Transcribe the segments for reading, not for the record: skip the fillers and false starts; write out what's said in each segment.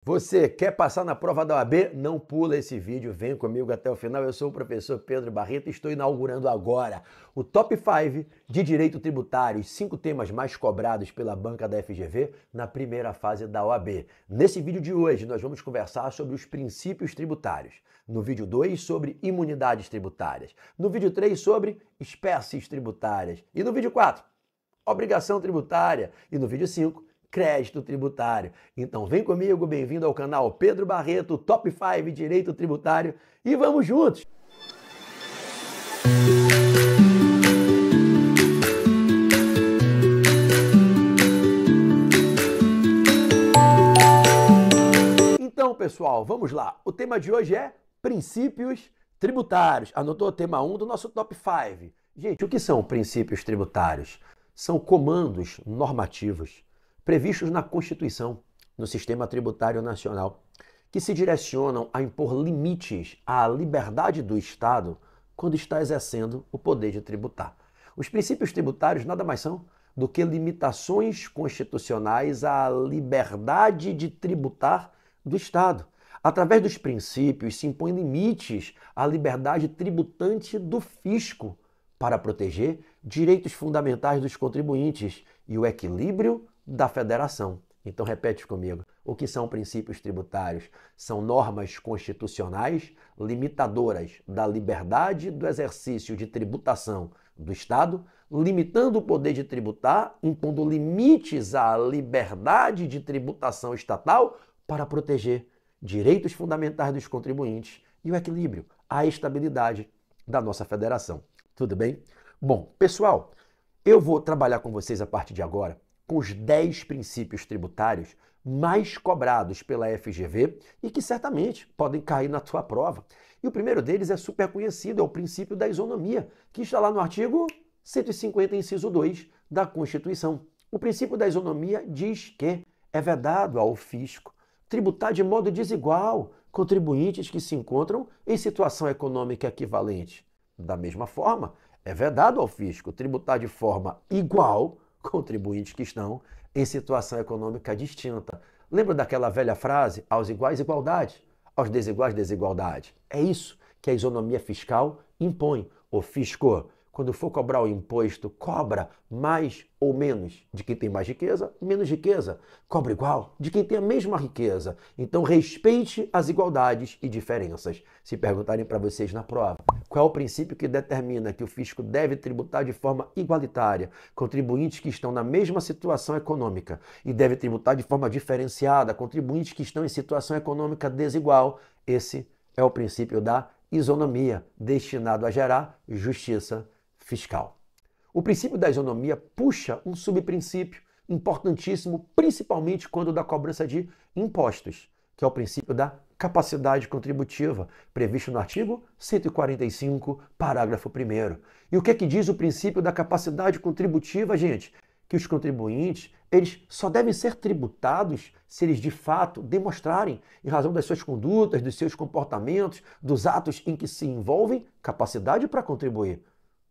Você quer passar na prova da OAB? Não pula esse vídeo, vem comigo até o final. Eu sou o professor Pedro Barreto e estou inaugurando agora o Top 5 de Direito Tributário, os 5 temas mais cobrados pela banca da FGV na primeira fase da OAB. Nesse vídeo de hoje, nós vamos conversar sobre os princípios tributários. No vídeo 2, sobre imunidades tributárias. No vídeo 3, sobre espécies tributárias. E no vídeo 4, obrigação tributária. E no vídeo 5, crédito tributário. Então vem comigo, bem-vindo ao canal Pedro Barreto, Top 5 Direito Tributário e vamos juntos! Então, pessoal, vamos lá. O tema de hoje é princípios tributários. Anotou o tema 1 do nosso Top 5. Gente, o que são princípios tributários? São comandos normativos previstos na Constituição, no Sistema Tributário Nacional, que se direcionam a impor limites à liberdade do Estado quando está exercendo o poder de tributar. Os princípios tributários nada mais são do que limitações constitucionais à liberdade de tributar do Estado. Através dos princípios se impõem limites à liberdade tributante do fisco para proteger direitos fundamentais dos contribuintes e o equilíbrio da federação. Então repete comigo. O que são princípios tributários? São normas constitucionais limitadoras da liberdade do exercício de tributação do Estado, limitando o poder de tributar, impondo limites à liberdade de tributação estatal para proteger direitos fundamentais dos contribuintes e o equilíbrio, a estabilidade da nossa federação. Tudo bem? Bom, pessoal, eu vou trabalhar com vocês a partir de agora com os 10 princípios tributários mais cobrados pela FGV e que certamente podem cair na tua prova. E o primeiro deles é super conhecido, é o princípio da isonomia, que está lá no artigo 150, inciso 2 da Constituição. O princípio da isonomia diz que é vedado ao fisco tributar de modo desigual contribuintes que se encontram em situação econômica equivalente. Da mesma forma, é vedado ao fisco tributar de forma igual contribuintes que estão em situação econômica distinta. Lembra daquela velha frase? Aos iguais, igualdade. Aos desiguais, desigualdade. É isso que a isonomia fiscal impõe. O fisco, quando for cobrar o imposto, cobra mais ou menos de quem tem mais riqueza, menos riqueza. Cobra igual de quem tem a mesma riqueza. Então respeite as igualdades e diferenças. Se perguntarem para vocês na prova, qual é o princípio que determina que o fisco deve tributar de forma igualitária contribuintes que estão na mesma situação econômica e deve tributar de forma diferenciada contribuintes que estão em situação econômica desigual? Esse é o princípio da isonomia, destinado a gerar justiça fiscal. O princípio da isonomia puxa um subprincípio importantíssimo, principalmente quando da cobrança de impostos, que é o princípio da capacidade contributiva, previsto no artigo 145, parágrafo 1º. E o que é que diz o princípio da capacidade contributiva, gente? Que os contribuintes, eles só devem ser tributados se eles de fato demonstrarem, em razão das suas condutas, dos seus comportamentos, dos atos em que se envolvem, capacidade para contribuir.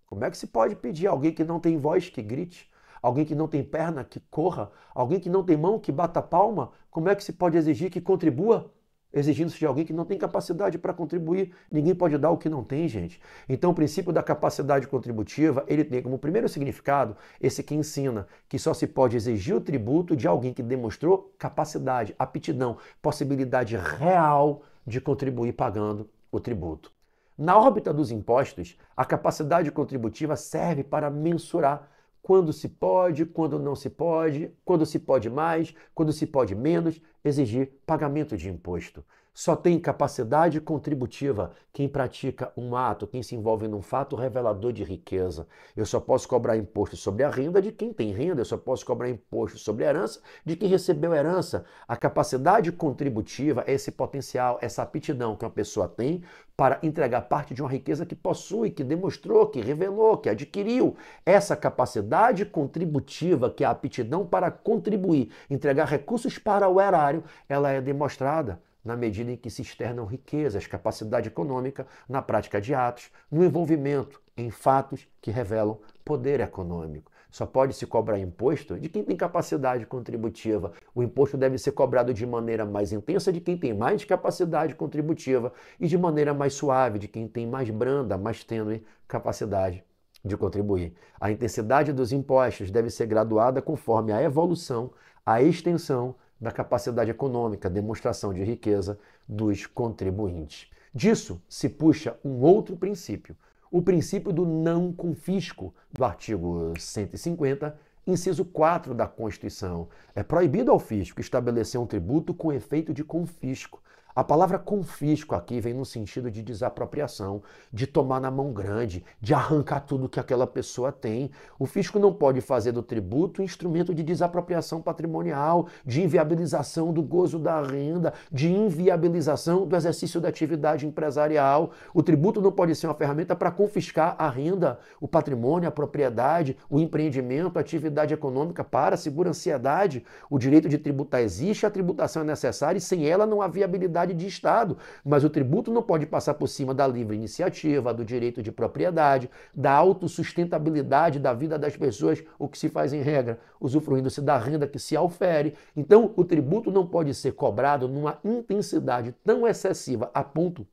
Como é que se pode pedir a alguém que não tem voz que grite? Alguém que não tem perna que corra? Alguém que não tem mão que bata palma? Como é que se pode exigir que contribua? Exigindo-se de alguém que não tem capacidade para contribuir. Ninguém pode dar o que não tem, gente. Então, o princípio da capacidade contributiva, ele tem como primeiro significado esse que ensina que só se pode exigir o tributo de alguém que demonstrou capacidade, aptidão, possibilidade real de contribuir pagando o tributo. Na órbita dos impostos, a capacidade contributiva serve para mensurar quando se pode, quando não se pode, quando se pode mais, quando se pode menos, exigir pagamento de imposto. Só tem capacidade contributiva quem pratica um ato, quem se envolve num fato revelador de riqueza. Eu só posso cobrar imposto sobre a renda de quem tem renda, eu só posso cobrar imposto sobre a herança de quem recebeu herança. A capacidade contributiva é esse potencial, essa aptidão que uma pessoa tem para entregar parte de uma riqueza que possui, que demonstrou, que revelou, que adquiriu. Essa capacidade contributiva, que é a aptidão para contribuir, entregar recursos para o erário, ela é demonstrada na medida em que se externam riquezas, capacidade econômica na prática de atos, no envolvimento em fatos que revelam poder econômico. Só pode se cobrar imposto de quem tem capacidade contributiva. O imposto deve ser cobrado de maneira mais intensa de quem tem mais capacidade contributiva e de maneira mais suave de quem tem mais branda, mais tênue capacidade de contribuir. A intensidade dos impostos deve ser graduada conforme a evolução, a extensão da capacidade econômica, demonstração de riqueza dos contribuintes. Disso se puxa um outro princípio, o princípio do não confisco, do artigo 150, inciso 4 da Constituição. É proibido ao fisco estabelecer um tributo com efeito de confisco. A palavra confisco aqui vem no sentido de desapropriação, de tomar na mão grande, de arrancar tudo que aquela pessoa tem. O fisco não pode fazer do tributo um instrumento de desapropriação patrimonial, de inviabilização do gozo da renda, de inviabilização do exercício da atividade empresarial. O tributo não pode ser uma ferramenta para confiscar a renda, o patrimônio, a propriedade, o empreendimento, a atividade econômica. Para, segura a ansiedade. O direito de tributar existe, a tributação é necessária e sem ela não há viabilidade de Estado, mas o tributo não pode passar por cima da livre iniciativa, do direito de propriedade, da autossustentabilidade da vida das pessoas, o que se faz em regra, usufruindo-se da renda que se aufere. Então, o tributo não pode ser cobrado numa intensidade tão excessiva a ponto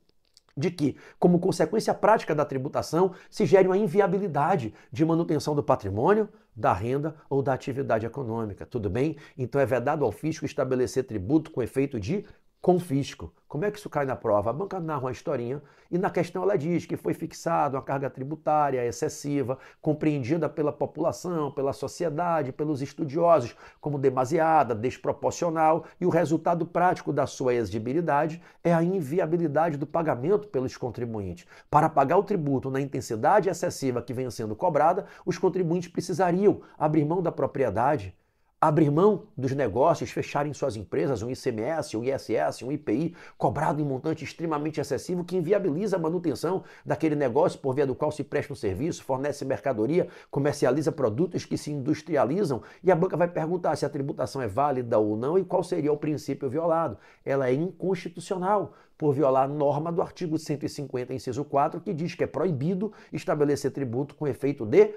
de que, como consequência prática da tributação, se gere uma inviabilidade de manutenção do patrimônio, da renda ou da atividade econômica. Tudo bem? Então é vedado ao fisco estabelecer tributo com efeito de confisco. Como é que isso cai na prova? A banca narra uma historinha e na questão ela diz que foi fixada uma carga tributária excessiva, compreendida pela população, pela sociedade, pelos estudiosos como demasiada, desproporcional, e o resultado prático da sua exigibilidade é a inviabilidade do pagamento pelos contribuintes. Para pagar o tributo na intensidade excessiva que vem sendo cobrada, os contribuintes precisariam abrir mão da propriedade, abrir mão dos negócios, fecharem suas empresas, um ICMS, um ISS, um IPI, cobrado em montante extremamente excessivo que inviabiliza a manutenção daquele negócio por via do qual se presta um serviço, fornece mercadoria, comercializa produtos que se industrializam, e a banca vai perguntar se a tributação é válida ou não e qual seria o princípio violado. Ela é inconstitucional por violar a norma do artigo 150, inciso 4, que diz que é proibido estabelecer tributo com efeito de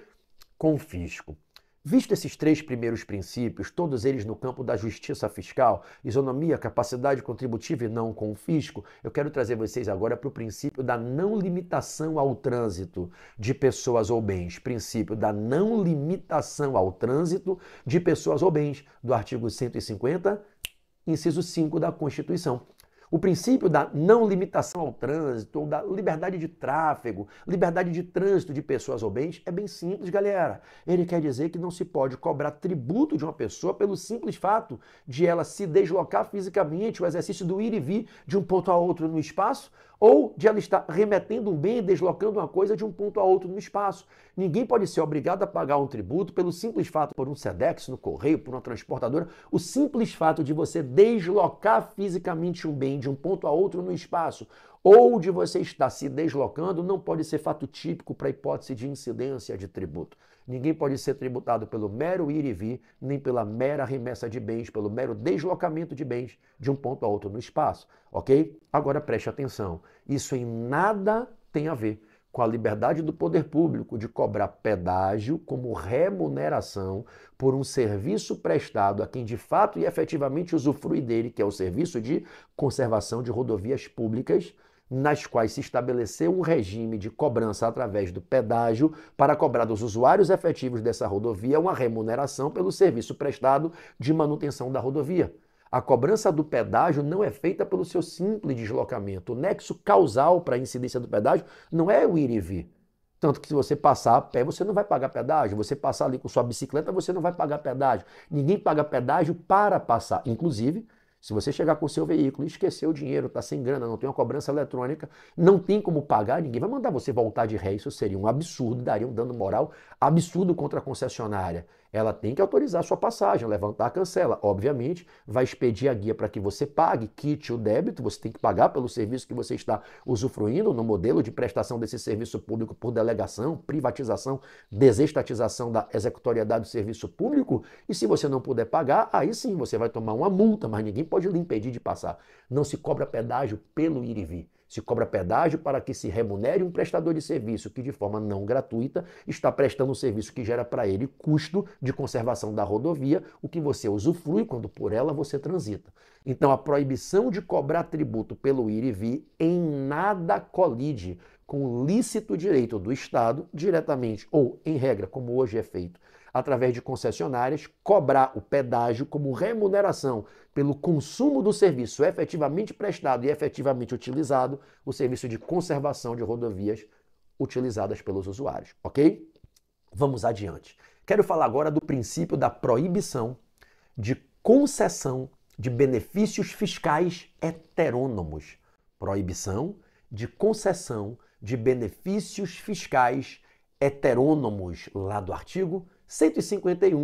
confisco. Visto esses três primeiros princípios, todos eles no campo da justiça fiscal, isonomia, capacidade contributiva e não confisco, eu quero trazer vocês agora para o princípio da não limitação ao trânsito de pessoas ou bens. Princípio da não limitação ao trânsito de pessoas ou bens, do artigo 150, inciso 5 da Constituição. O princípio da não limitação ao trânsito, ou da liberdade de tráfego, liberdade de trânsito de pessoas ou bens, é bem simples, galera. Ele quer dizer que não se pode cobrar tributo de uma pessoa pelo simples fato de ela se deslocar fisicamente, o exercício do ir e vir de um ponto a outro no espaço, ou de ela estar remetendo um bem, deslocando uma coisa de um ponto a outro no espaço. Ninguém pode ser obrigado a pagar um tributo pelo simples fato, por um SEDEX no correio, por uma transportadora, o simples fato de você deslocar fisicamente um bem de um ponto a outro no espaço, ou de você estar se deslocando, não pode ser fato típico para a hipótese de incidência de tributo. Ninguém pode ser tributado pelo mero ir e vir, nem pela mera remessa de bens, pelo mero deslocamento de bens de um ponto a outro no espaço, ok? Agora preste atenção, isso em nada tem a ver com a liberdade do poder público de cobrar pedágio como remuneração por um serviço prestado a quem de fato e efetivamente usufrui dele, que é o serviço de conservação de rodovias públicas, nas quais se estabeleceu um regime de cobrança através do pedágio para cobrar dos usuários efetivos dessa rodovia uma remuneração pelo serviço prestado de manutenção da rodovia. A cobrança do pedágio não é feita pelo seu simples deslocamento. O nexo causal para a incidência do pedágio não é o ir e vir. Tanto que se você passar a pé, você não vai pagar pedágio. Você passar ali com sua bicicleta, você não vai pagar pedágio. Ninguém paga pedágio para passar. Inclusive, se você chegar com o seu veículo e esquecer o dinheiro, está sem grana, não tem uma cobrança eletrônica, não tem como pagar, ninguém vai mandar você voltar de ré. Isso seria um absurdo, daria um dano moral absurdo contra a concessionária. Ela tem que autorizar a sua passagem, levantar a cancela. Obviamente, vai expedir a guia para que você pague, quite o débito, você tem que pagar pelo serviço que você está usufruindo no modelo de prestação desse serviço público por delegação, privatização, desestatização da executoriedade do serviço público. E se você não puder pagar, aí sim você vai tomar uma multa, mas ninguém pode lhe impedir de passar. Não se cobra pedágio pelo ir e vir. Se cobra pedágio para que se remunere um prestador de serviço que, de forma não gratuita, está prestando um serviço que gera para ele custo de conservação da rodovia, o que você usufrui quando por ela você transita. Então, a proibição de cobrar tributo pelo ir e vir em nada colide com o lícito direito do Estado, diretamente ou, em regra, como hoje é feito, através de concessionárias, cobrar o pedágio como remuneração pelo consumo do serviço efetivamente prestado e efetivamente utilizado, o serviço de conservação de rodovias utilizadas pelos usuários, ok? Vamos adiante. Quero falar agora do princípio da proibição de concessão de benefícios fiscais heterônomos. Proibição de concessão de benefícios fiscais heterônomos, lá do artigo 151,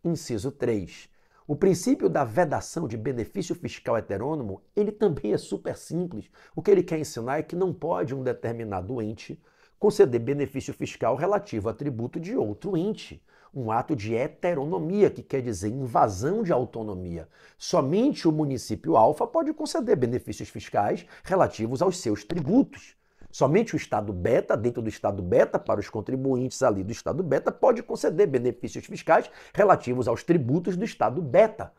inciso 3. O princípio da vedação de benefício fiscal heterônomo, ele também é super simples. O que ele quer ensinar é que não pode um determinado ente conceder benefício fiscal relativo a tributo de outro ente. Um ato de heteronomia, que quer dizer invasão de autonomia. Somente o município alfa pode conceder benefícios fiscais relativos aos seus tributos. Somente o Estado beta, dentro do Estado beta, para os contribuintes ali do Estado beta, pode conceder benefícios fiscais relativos aos tributos do Estado beta.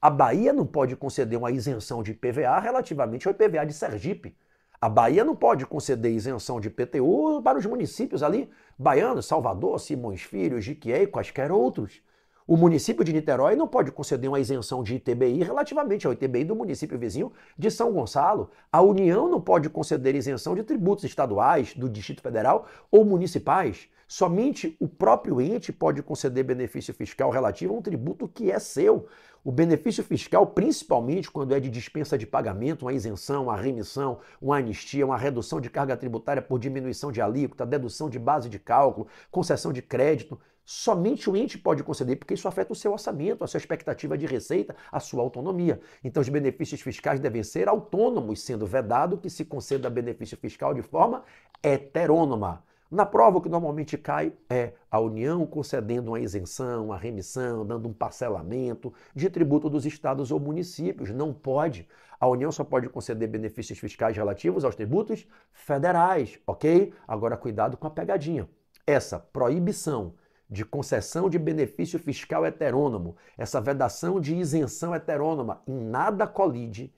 A Bahia não pode conceder uma isenção de IPVA relativamente ao IPVA de Sergipe. A Bahia não pode conceder isenção de IPTU para os municípios ali, baianos, Salvador, Simões Filho, Jiquié e quaisquer outros. O município de Niterói não pode conceder uma isenção de ITBI relativamente ao ITBI do município vizinho de São Gonçalo. A União não pode conceder isenção de tributos estaduais, do Distrito Federal ou municipais. Somente o próprio ente pode conceder benefício fiscal relativo a um tributo que é seu. O benefício fiscal, principalmente quando é de dispensa de pagamento, uma isenção, uma remissão, uma anistia, uma redução de carga tributária por diminuição de alíquota, dedução de base de cálculo, concessão de crédito, somente o ente pode conceder, porque isso afeta o seu orçamento, a sua expectativa de receita, a sua autonomia. Então, os benefícios fiscais devem ser autônomos, sendo vedado que se conceda benefício fiscal de forma heterônoma. Na prova, o que normalmente cai é a União concedendo uma isenção, uma remissão, dando um parcelamento de tributo dos estados ou municípios. Não pode. A União só pode conceder benefícios fiscais relativos aos tributos federais, ok? Agora, cuidado com a pegadinha. Essa proibição de concessão de benefício fiscal heterônomo, essa vedação de isenção heterônoma, em nada colide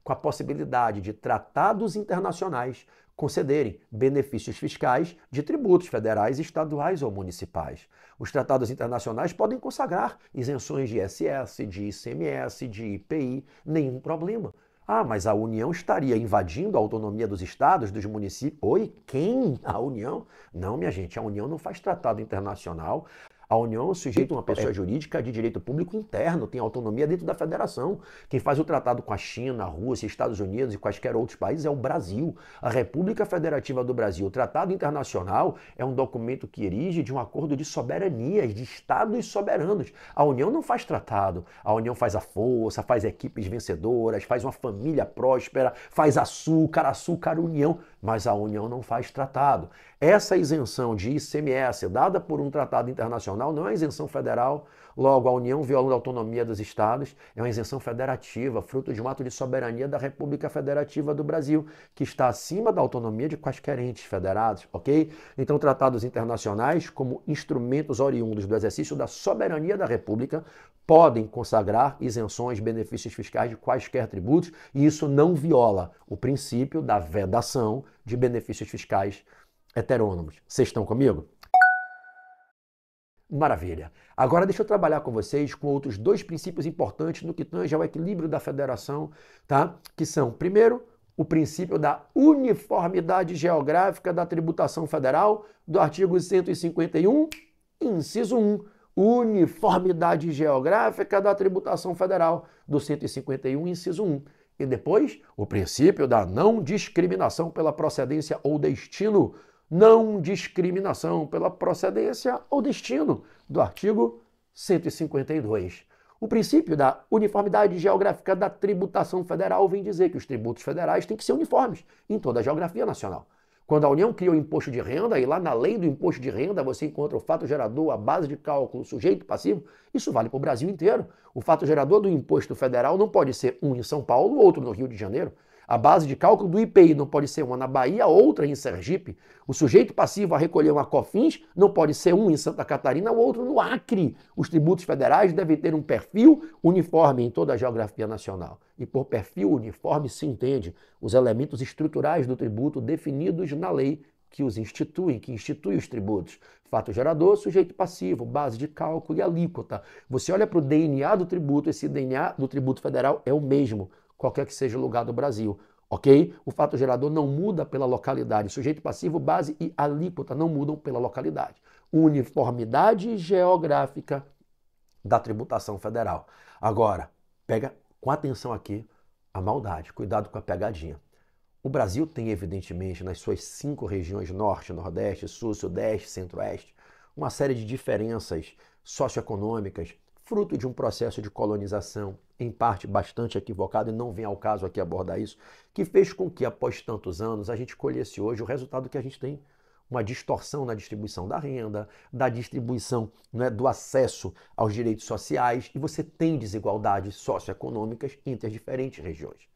com a possibilidade de tratados internacionais concederem benefícios fiscais de tributos federais, estaduais ou municipais. Os tratados internacionais podem consagrar isenções de ISS, de ICMS, de IPI, nenhum problema. Ah, mas a União estaria invadindo a autonomia dos estados, dos municípios? Oi, quem? A União? Não, minha gente, a União não faz tratado internacional. A União é sujeita a uma pessoa jurídica de direito público interno, tem autonomia dentro da federação. Quem faz o tratado com a China, a Rússia, Estados Unidos e quaisquer outros países é o Brasil, a República Federativa do Brasil. O tratado internacional é um documento que erige de um acordo de soberanias, de estados soberanos. A União não faz tratado, a União faz a força, faz equipes vencedoras, faz uma família próspera, faz açúcar, União, mas a União não faz tratado. Essa isenção de ICMS dada por um tratado internacional não é isenção federal, logo a União violando a autonomia dos estados, é uma isenção federativa, fruto de um ato de soberania da República Federativa do Brasil, que está acima da autonomia de quaisquer entes federados, ok? Então, tratados internacionais, como instrumentos oriundos do exercício da soberania da República, podem consagrar isenções, benefícios fiscais de quaisquer tributos, e isso não viola o princípio da vedação de benefícios fiscais heterônomos. Vocês estão comigo? Maravilha. Agora deixa eu trabalhar com vocês com outros dois princípios importantes no que tange ao equilíbrio da federação, tá? Que são, primeiro, o princípio da uniformidade geográfica da tributação federal, do artigo 151, inciso 1. Uniformidade geográfica da tributação federal, do 151, inciso 1. E depois, o princípio da não discriminação pela procedência ou destino, não discriminação pela procedência ou destino, do artigo 152. O princípio da uniformidade geográfica da tributação federal vem dizer que os tributos federais têm que ser uniformes em toda a geografia nacional. Quando a União cria o imposto de renda, e lá na lei do imposto de renda você encontra o fato gerador, a base de cálculo, o sujeito passivo, isso vale para o Brasil inteiro. O fato gerador do imposto federal não pode ser um em São Paulo, outro no Rio de Janeiro. A base de cálculo do IPI não pode ser uma na Bahia, outra em Sergipe. O sujeito passivo a recolher uma COFINS não pode ser um em Santa Catarina, o outro no Acre. Os tributos federais devem ter um perfil uniforme em toda a geografia nacional. E por perfil uniforme se entende os elementos estruturais do tributo definidos na lei que os instituem, que institui os tributos. Fato gerador, sujeito passivo, base de cálculo e alíquota. Você olha para o DNA do tributo, esse DNA do tributo federal é o mesmo, qualquer que seja o lugar do Brasil. Ok? O fato gerador não muda pela localidade. Sujeito passivo, base e alíquota não mudam pela localidade. Uniformidade geográfica da tributação federal. Agora, pega com atenção aqui a maldade. Cuidado com a pegadinha. O Brasil tem, evidentemente, nas suas 5 regiões, Norte, Nordeste, Sul, Sudeste, Centro-Oeste, uma série de diferenças socioeconômicas, fruto de um processo de colonização, em parte bastante equivocado, e não vem ao caso aqui abordar isso, que fez com que, após tantos anos, a gente colhesse hoje o resultado que a gente tem. Uma distorção na distribuição da renda, da distribuição, do acesso aos direitos sociais, e você tem desigualdades socioeconômicas entre as diferentes regiões.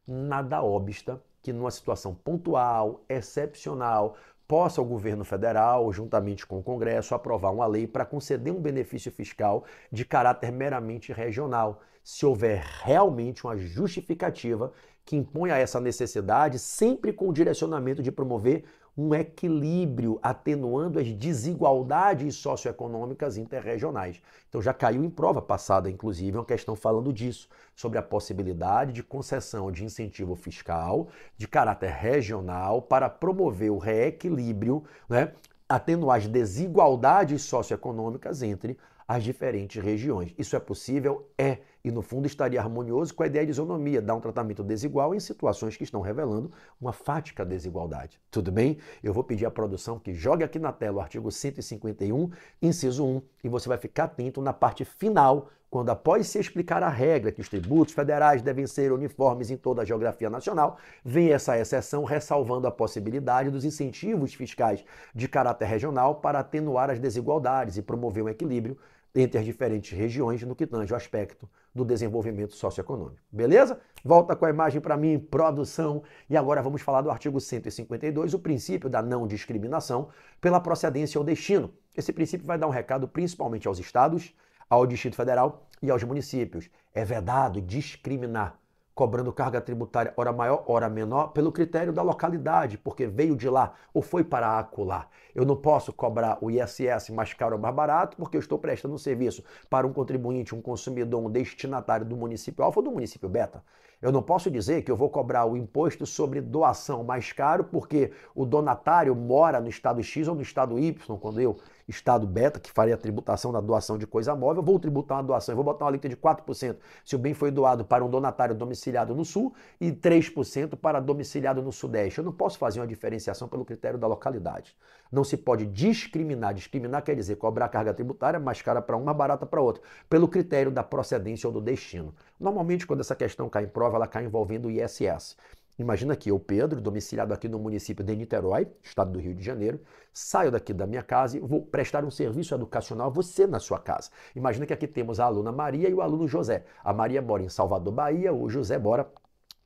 Nada obsta que numa situação pontual, excepcional, possa o governo federal, juntamente com o Congresso, aprovar uma lei para conceder um benefício fiscal de caráter meramente regional, se houver realmente uma justificativa que imponha essa necessidade, sempre com o direcionamento de promover um equilíbrio, atenuando as desigualdades socioeconômicas interregionais. Então já caiu em prova passada, inclusive, uma questão falando disso, sobre a possibilidade de concessão de incentivo fiscal de caráter regional para promover o reequilíbrio, atenuar as desigualdades socioeconômicas entre as diferentes regiões. Isso é possível? É. E no fundo estaria harmonioso com a ideia de isonomia, dar um tratamento desigual em situações que estão revelando uma fática desigualdade. Tudo bem? Eu vou pedir à produção que jogue aqui na tela o artigo 151, inciso 1, e você vai ficar atento na parte final, quando após se explicar a regra que os tributos federais devem ser uniformes em toda a geografia nacional, vem essa exceção ressalvando a possibilidade dos incentivos fiscais de caráter regional para atenuar as desigualdades e promover um equilíbrio entre as diferentes regiões no que tange o aspecto do desenvolvimento socioeconômico. Beleza? Volta com a imagem para mim, produção. E agora vamos falar do artigo 152, o princípio da não discriminação pela procedência ou destino. Esse princípio vai dar um recado principalmente aos estados, ao Distrito Federal e aos municípios. É vedado discriminar, cobrando carga tributária hora maior, hora menor, pelo critério da localidade, porque veio de lá ou foi para acolá. Eu não posso cobrar o ISS mais caro ou mais barato porque eu estou prestando um serviço para um contribuinte, um consumidor, um destinatário do município alfa ou do município beta. Eu não posso dizer que eu vou cobrar o imposto sobre doação mais caro porque o donatário mora no estado X ou no estado Y, quando eu, estado beta, que faria a tributação da doação de coisa móvel, vou tributar uma doação, eu vou botar uma alíquota de 4% se o bem foi doado para um donatário domiciliado no Sul e 3% para domiciliado no Sudeste. Eu não posso fazer uma diferenciação pelo critério da localidade. Não se pode discriminar. Discriminar quer dizer cobrar carga tributária mais cara para um, mais barata para outro, pelo critério da procedência ou do destino. Normalmente, quando essa questão cai em prova, ela cai envolvendo o ISS. Imagina que eu, Pedro, domiciliado aqui no município de Niterói, estado do Rio de Janeiro, saio daqui da minha casa e vou prestar um serviço educacional a você na sua casa. Imagina que aqui temos a aluna Maria e o aluno José. A Maria mora em Salvador, Bahia, o José mora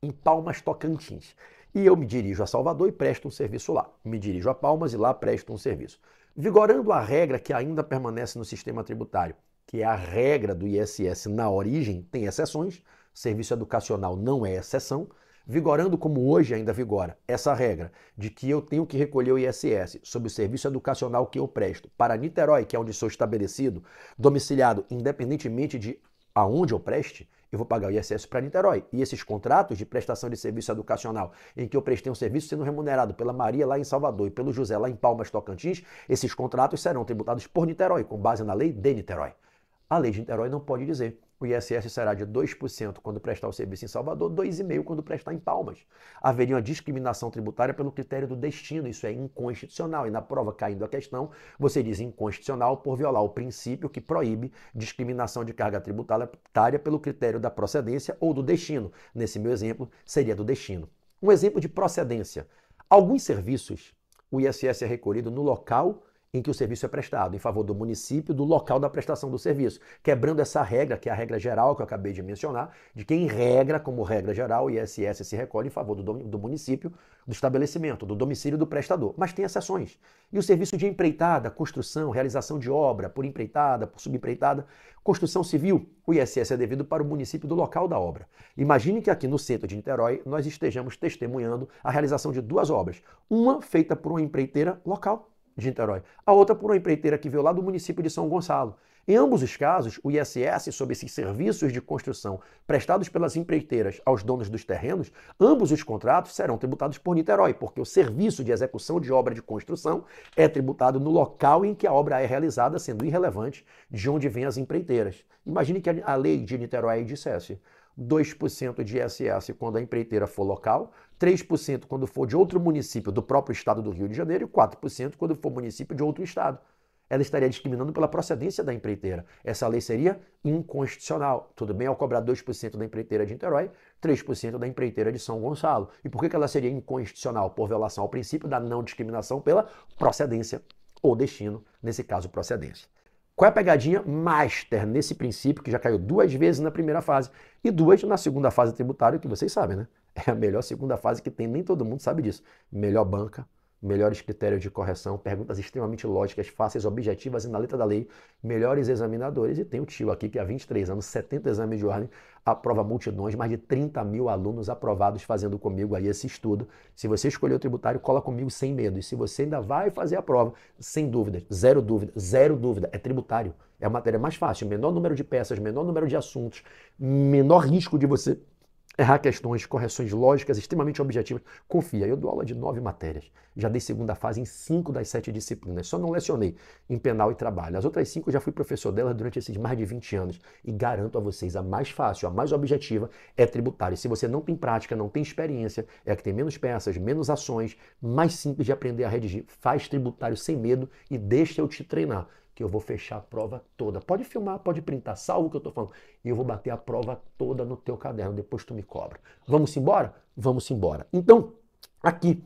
em Palmas, Tocantins. E eu me dirijo a Salvador e presto um serviço lá. Me dirijo a Palmas e lá presto um serviço. Vigorando a regra que ainda permanece no sistema tributário, que é a regra do ISS na origem, tem exceções, serviço educacional não é exceção, vigorando como hoje ainda vigora essa regra de que eu tenho que recolher o ISS sobre o serviço educacional que eu presto para Niterói, que é onde sou estabelecido, domiciliado, independentemente de aonde eu preste, eu vou pagar o ISS para Niterói. E esses contratos de prestação de serviço educacional em que eu prestei um serviço sendo remunerado pela Maria lá em Salvador e pelo José lá em Palmas, Tocantins, esses contratos serão tributados por Niterói, com base na lei de Niterói. A lei de Niterói não pode dizer. O ISS será de 2% quando prestar o serviço em Salvador, 2,5% quando prestar em Palmas. Haveria uma discriminação tributária pelo critério do destino. Isso é inconstitucional. E na prova, caindo a questão, você diz inconstitucional por violar o princípio que proíbe discriminação de carga tributária pelo critério da procedência ou do destino. Nesse meu exemplo, seria do destino. Um exemplo de procedência. Alguns serviços, o ISS é recolhido no local em que o serviço é prestado, em favor do município, do local da prestação do serviço, quebrando essa regra, que é a regra geral que eu acabei de mencionar, de que, em regra, como regra geral, o ISS se recolhe em favor do município, do estabelecimento, do domicílio do prestador. Mas tem exceções. E o serviço de empreitada, construção, realização de obra, por empreitada, por subempreitada, construção civil, o ISS é devido para o município do local da obra. Imagine que aqui no centro de Niterói nós estejamos testemunhando a realização de duas obras, uma feita por uma empreiteira local de Niterói, a outra por uma empreiteira que veio lá do município de São Gonçalo. Em ambos os casos, o ISS sobre esses serviços de construção prestados pelas empreiteiras aos donos dos terrenos, ambos os contratos serão tributados por Niterói, porque o serviço de execução de obra de construção é tributado no local em que a obra é realizada, sendo irrelevante de onde vêm as empreiteiras. Imagine que a lei de Niterói dissesse 2% de ISS quando a empreiteira for local, 3% quando for de outro município do próprio estado do Rio de Janeiro e 4% quando for município de outro estado. Ela estaria discriminando pela procedência da empreiteira. Essa lei seria inconstitucional. Tudo bem ao cobrar 2% da empreiteira de Niterói, 3% da empreiteira de São Gonçalo. E por que ela seria inconstitucional? Por violação ao princípio da não discriminação pela procedência ou destino, nesse caso procedência. Qual é a pegadinha master nesse princípio, que já caiu 2 vezes na primeira fase e 2 na segunda fase tributária, que vocês sabem, né? É a melhor segunda fase que tem, nem todo mundo sabe disso. Melhor banca, melhores critérios de correção, perguntas extremamente lógicas, fáceis, objetivas e na letra da lei, melhores examinadores. E tem o tio aqui que há 23 anos, 70 exames de ordem, aprova multidões, mais de 30 mil alunos aprovados fazendo comigo aí esse estudo. Se você escolher o tributário, cola comigo sem medo. E se você ainda vai fazer a prova, sem dúvida, zero dúvida, é tributário. É a matéria mais fácil, menor número de peças, menor número de assuntos, menor risco de você errar questões, correções lógicas extremamente objetivas. Confia, eu dou aula de 9 matérias. Já dei segunda fase em 5 das 7 disciplinas. Só não lecionei em penal e trabalho. As outras 5 eu já fui professor delas durante esses mais de 20 anos. E garanto a vocês, a mais fácil, a mais objetiva é tributária. Se você não tem prática, não tem experiência, é a que tem menos peças, menos ações, mais simples de aprender a redigir. Faz tributário sem medo e deixa eu te treinar, que eu vou fechar a prova toda. Pode filmar, pode printar, salvo o que eu estou falando. E eu vou bater a prova toda no teu caderno, depois tu me cobra. Vamos embora? Vamos embora. Então, aqui,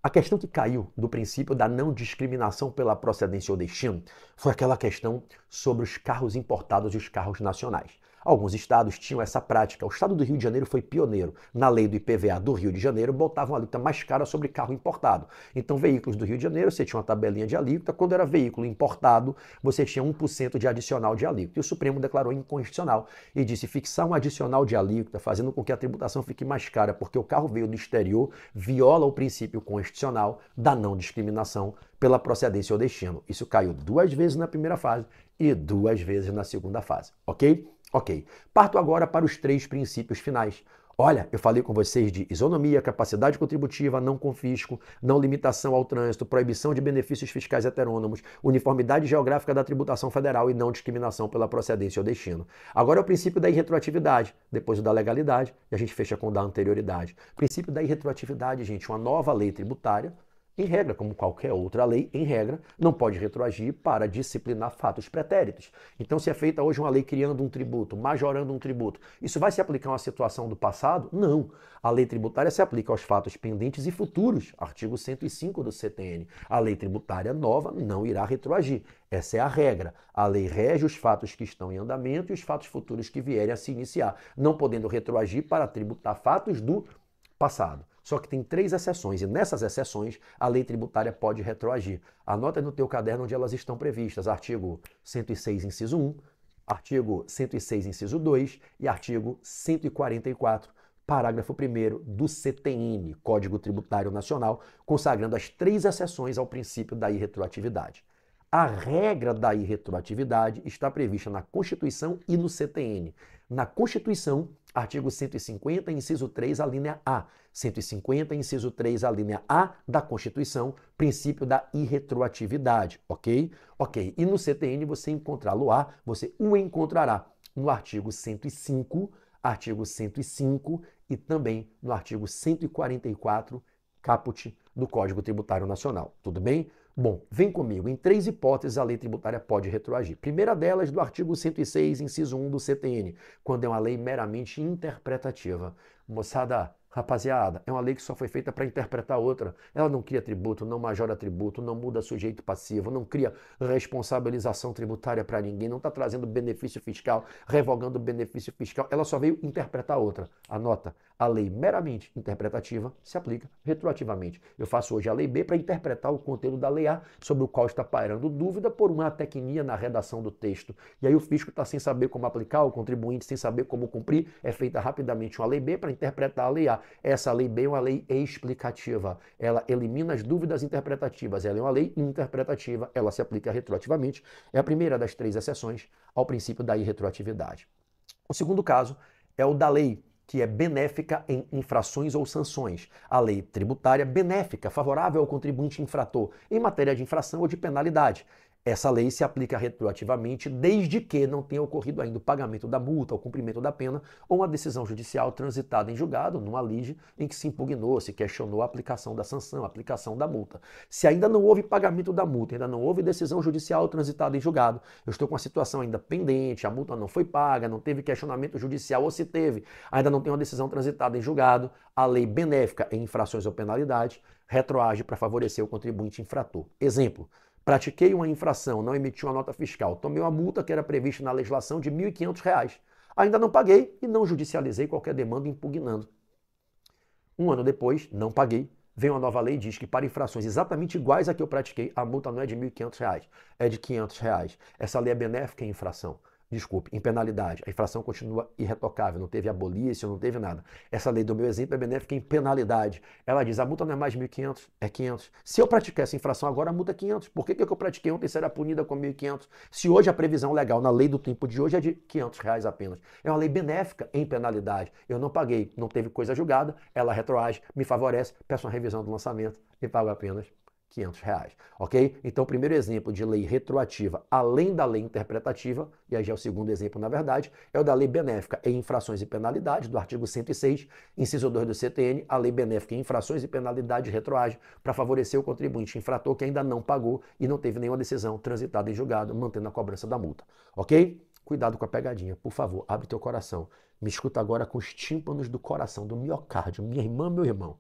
a questão que caiu do princípio da não discriminação pela procedência ou destino foi aquela questão sobre os carros importados e os carros nacionais. Alguns estados tinham essa prática. O estado do Rio de Janeiro foi pioneiro. Na lei do IPVA do Rio de Janeiro, botavam uma alíquota mais cara sobre carro importado. Então, veículos do Rio de Janeiro, você tinha uma tabelinha de alíquota. Quando era veículo importado, você tinha 1% de adicional de alíquota. E o Supremo declarou inconstitucional e disse fixar um adicional de alíquota, fazendo com que a tributação fique mais cara, porque o carro veio do exterior, viola o princípio constitucional da não discriminação pela procedência ou destino. Isso caiu 2 vezes na primeira fase e 2 vezes na segunda fase, ok? Ok. Parto agora para os 3 princípios finais. Olha, eu falei com vocês de isonomia, capacidade contributiva, não confisco, não limitação ao trânsito, proibição de benefícios fiscais heterônomos, uniformidade geográfica da tributação federal e não discriminação pela procedência ou destino. Agora é o princípio da irretroatividade, depois o da legalidade, e a gente fecha com o da anterioridade. Princípio da irretroatividade, gente, uma nova lei tributária, em regra, como qualquer outra lei, em regra, não pode retroagir para disciplinar fatos pretéritos. Então, se é feita hoje uma lei criando um tributo, majorando um tributo, isso vai se aplicar a uma situação do passado? Não. A lei tributária se aplica aos fatos pendentes e futuros, artigo 105 do CTN. A lei tributária nova não irá retroagir. Essa é a regra. A lei rege os fatos que estão em andamento e os fatos futuros que vierem a se iniciar, não podendo retroagir para tributar fatos do passado. Só que tem 3 exceções e nessas exceções a lei tributária pode retroagir. Anota no teu caderno onde elas estão previstas. Artigo 106, inciso 1, artigo 106, inciso 2 e artigo 144, parágrafo 1º do CTN, Código Tributário Nacional, consagrando as 3 exceções ao princípio da irretroatividade. A regra da irretroatividade está prevista na Constituição e no CTN. Na Constituição, artigo 150, inciso 3, a linha A. 150, inciso 3, a linha A da Constituição, princípio da irretroatividade, ok? Ok. E no CTN você encontrá-lo-á, você o encontrará no artigo 105 e também no artigo 144, caput do Código Tributário Nacional. Tudo bem? Bom, vem comigo. Em 3 hipóteses a lei tributária pode retroagir. Primeira delas, do artigo 106, inciso 1 do CTN, quando é uma lei meramente interpretativa. Moçada, Rapaziada, é uma lei que só foi feita para interpretar outra. Ela não cria tributo, não majora tributo, não muda sujeito passivo, não cria responsabilização tributária para ninguém, não está trazendo benefício fiscal, revogando benefício fiscal. Ela só veio interpretar outra. Anota, a lei meramente interpretativa se aplica retroativamente. Eu faço hoje a lei B para interpretar o conteúdo da lei A, sobre o qual está pairando dúvida por uma tecnia na redação do texto. E aí o fisco está sem saber como aplicar, o contribuinte sem saber como cumprir, é feita rapidamente uma lei B para interpretar a lei A. Essa lei B é uma lei explicativa. Ela elimina as dúvidas interpretativas. Ela é uma lei interpretativa. Ela se aplica retroativamente. É a primeira das 3 exceções ao princípio da irretroatividade. O segundo caso é o da lei que é benéfica em infrações ou sanções. A lei tributária benéfica, favorável ao contribuinte infrator em matéria de infração ou de penalidade. Essa lei se aplica retroativamente desde que não tenha ocorrido ainda o pagamento da multa, o cumprimento da pena ou uma decisão judicial transitada em julgado, numa lide em que se impugnou, se questionou a aplicação da sanção, a aplicação da multa. Se ainda não houve pagamento da multa, ainda não houve decisão judicial transitada em julgado, eu estou com a situação ainda pendente, a multa não foi paga, não teve questionamento judicial ou se teve, ainda não tem uma decisão transitada em julgado, a lei benéfica em infrações ou penalidades retroage para favorecer o contribuinte infrator. Exemplo: pratiquei uma infração, não emiti uma nota fiscal, tomei uma multa que era prevista na legislação de R$ 1.500. Ainda não paguei e não judicializei qualquer demanda impugnando. Um ano depois, não paguei. Vem uma nova lei e diz que para infrações exatamente iguais a que eu pratiquei, a multa não é de R$ 1.500, é de R$ 500. Essa lei é benéfica em infração. Desculpe, em penalidade. A infração continua irretocável, não teve abolício, não teve nada. Essa lei do meu exemplo é benéfica em penalidade. Ela diz, a multa não é mais de 1.500, é 500. Se eu praticar essa infração agora, a multa é 500. Por que eu pratiquei ontem será punida com 1.500? Se hoje a previsão legal na lei do tempo de hoje é de R$ 500 apenas. É uma lei benéfica em penalidade. Eu não paguei, não teve coisa julgada, ela retroage, me favorece, peço uma revisão do lançamento e pago apenas R$ 500, ok? Então, o primeiro exemplo de lei retroativa, além da lei interpretativa, e aí já é o segundo exemplo, na verdade, é o da lei benéfica em infrações e penalidades, do artigo 106, inciso 2 do CTN, a lei benéfica em infrações e penalidades retroage para favorecer o contribuinte infrator que ainda não pagou e não teve nenhuma decisão transitada em julgado, mantendo a cobrança da multa, ok? Cuidado com a pegadinha, por favor, abre teu coração. Me escuta agora com os tímpanos do coração, do miocárdio, minha irmã, meu irmão.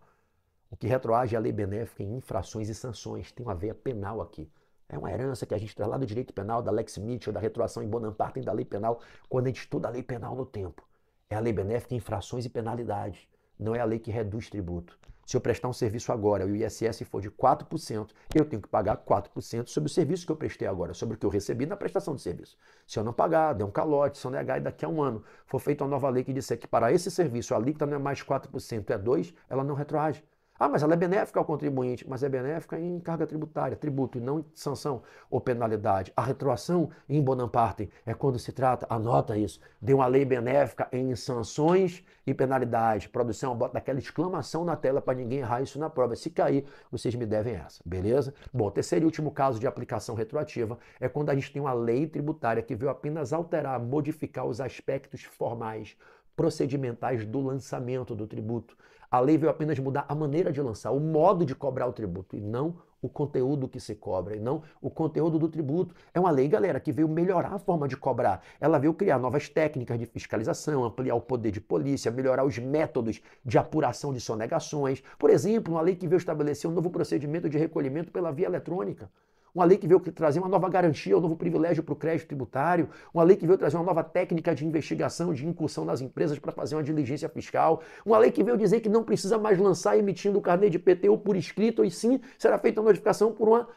O que retroage é a lei benéfica em infrações e sanções. Tem uma veia penal aqui. É uma herança que a gente traz lá do direito penal, da Lex Mitchell, da retroação em Bonaparte, da lei penal, quando a gente estuda a lei penal no tempo. É a lei benéfica em infrações e penalidades. Não é a lei que reduz tributo. Se eu prestar um serviço agora e o ISS for de 4%, eu tenho que pagar 4% sobre o serviço que eu prestei agora, sobre o que eu recebi na prestação de serviço. Se eu não pagar, der um calote, se eu negar e daqui a um ano for feita uma nova lei que disser que para esse serviço a alíquota não é mais 4%, é 2%, ela não retroage. Ah, mas ela é benéfica ao contribuinte, mas é benéfica em carga tributária, tributo, e não em sanção ou penalidade. A retroação em Bonaparte é quando se trata, anota isso, de uma lei benéfica em sanções e penalidade. Produção, bota aquela exclamação na tela para ninguém errar isso na prova. Se cair, vocês me devem essa, beleza? Bom, terceiro e último caso de aplicação retroativa é quando a gente tem uma lei tributária que veio apenas alterar, modificar os aspectos formais, procedimentais do lançamento do tributo. A lei veio apenas mudar a maneira de lançar, o modo de cobrar o tributo, e não o conteúdo que se cobra, e não o conteúdo do tributo. É uma lei, galera, que veio melhorar a forma de cobrar. Ela veio criar novas técnicas de fiscalização, ampliar o poder de polícia, melhorar os métodos de apuração de sonegações. Por exemplo, uma lei que veio estabelecer um novo procedimento de recolhimento pela via eletrônica. Uma lei que veio trazer uma nova garantia, um novo privilégio para o crédito tributário. Uma lei que veio trazer uma nova técnica de investigação, de incursão nas empresas para fazer uma diligência fiscal. Uma lei que veio dizer que não precisa mais lançar emitindo o carnê de IPTU por escrito, e sim será feita a notificação por uma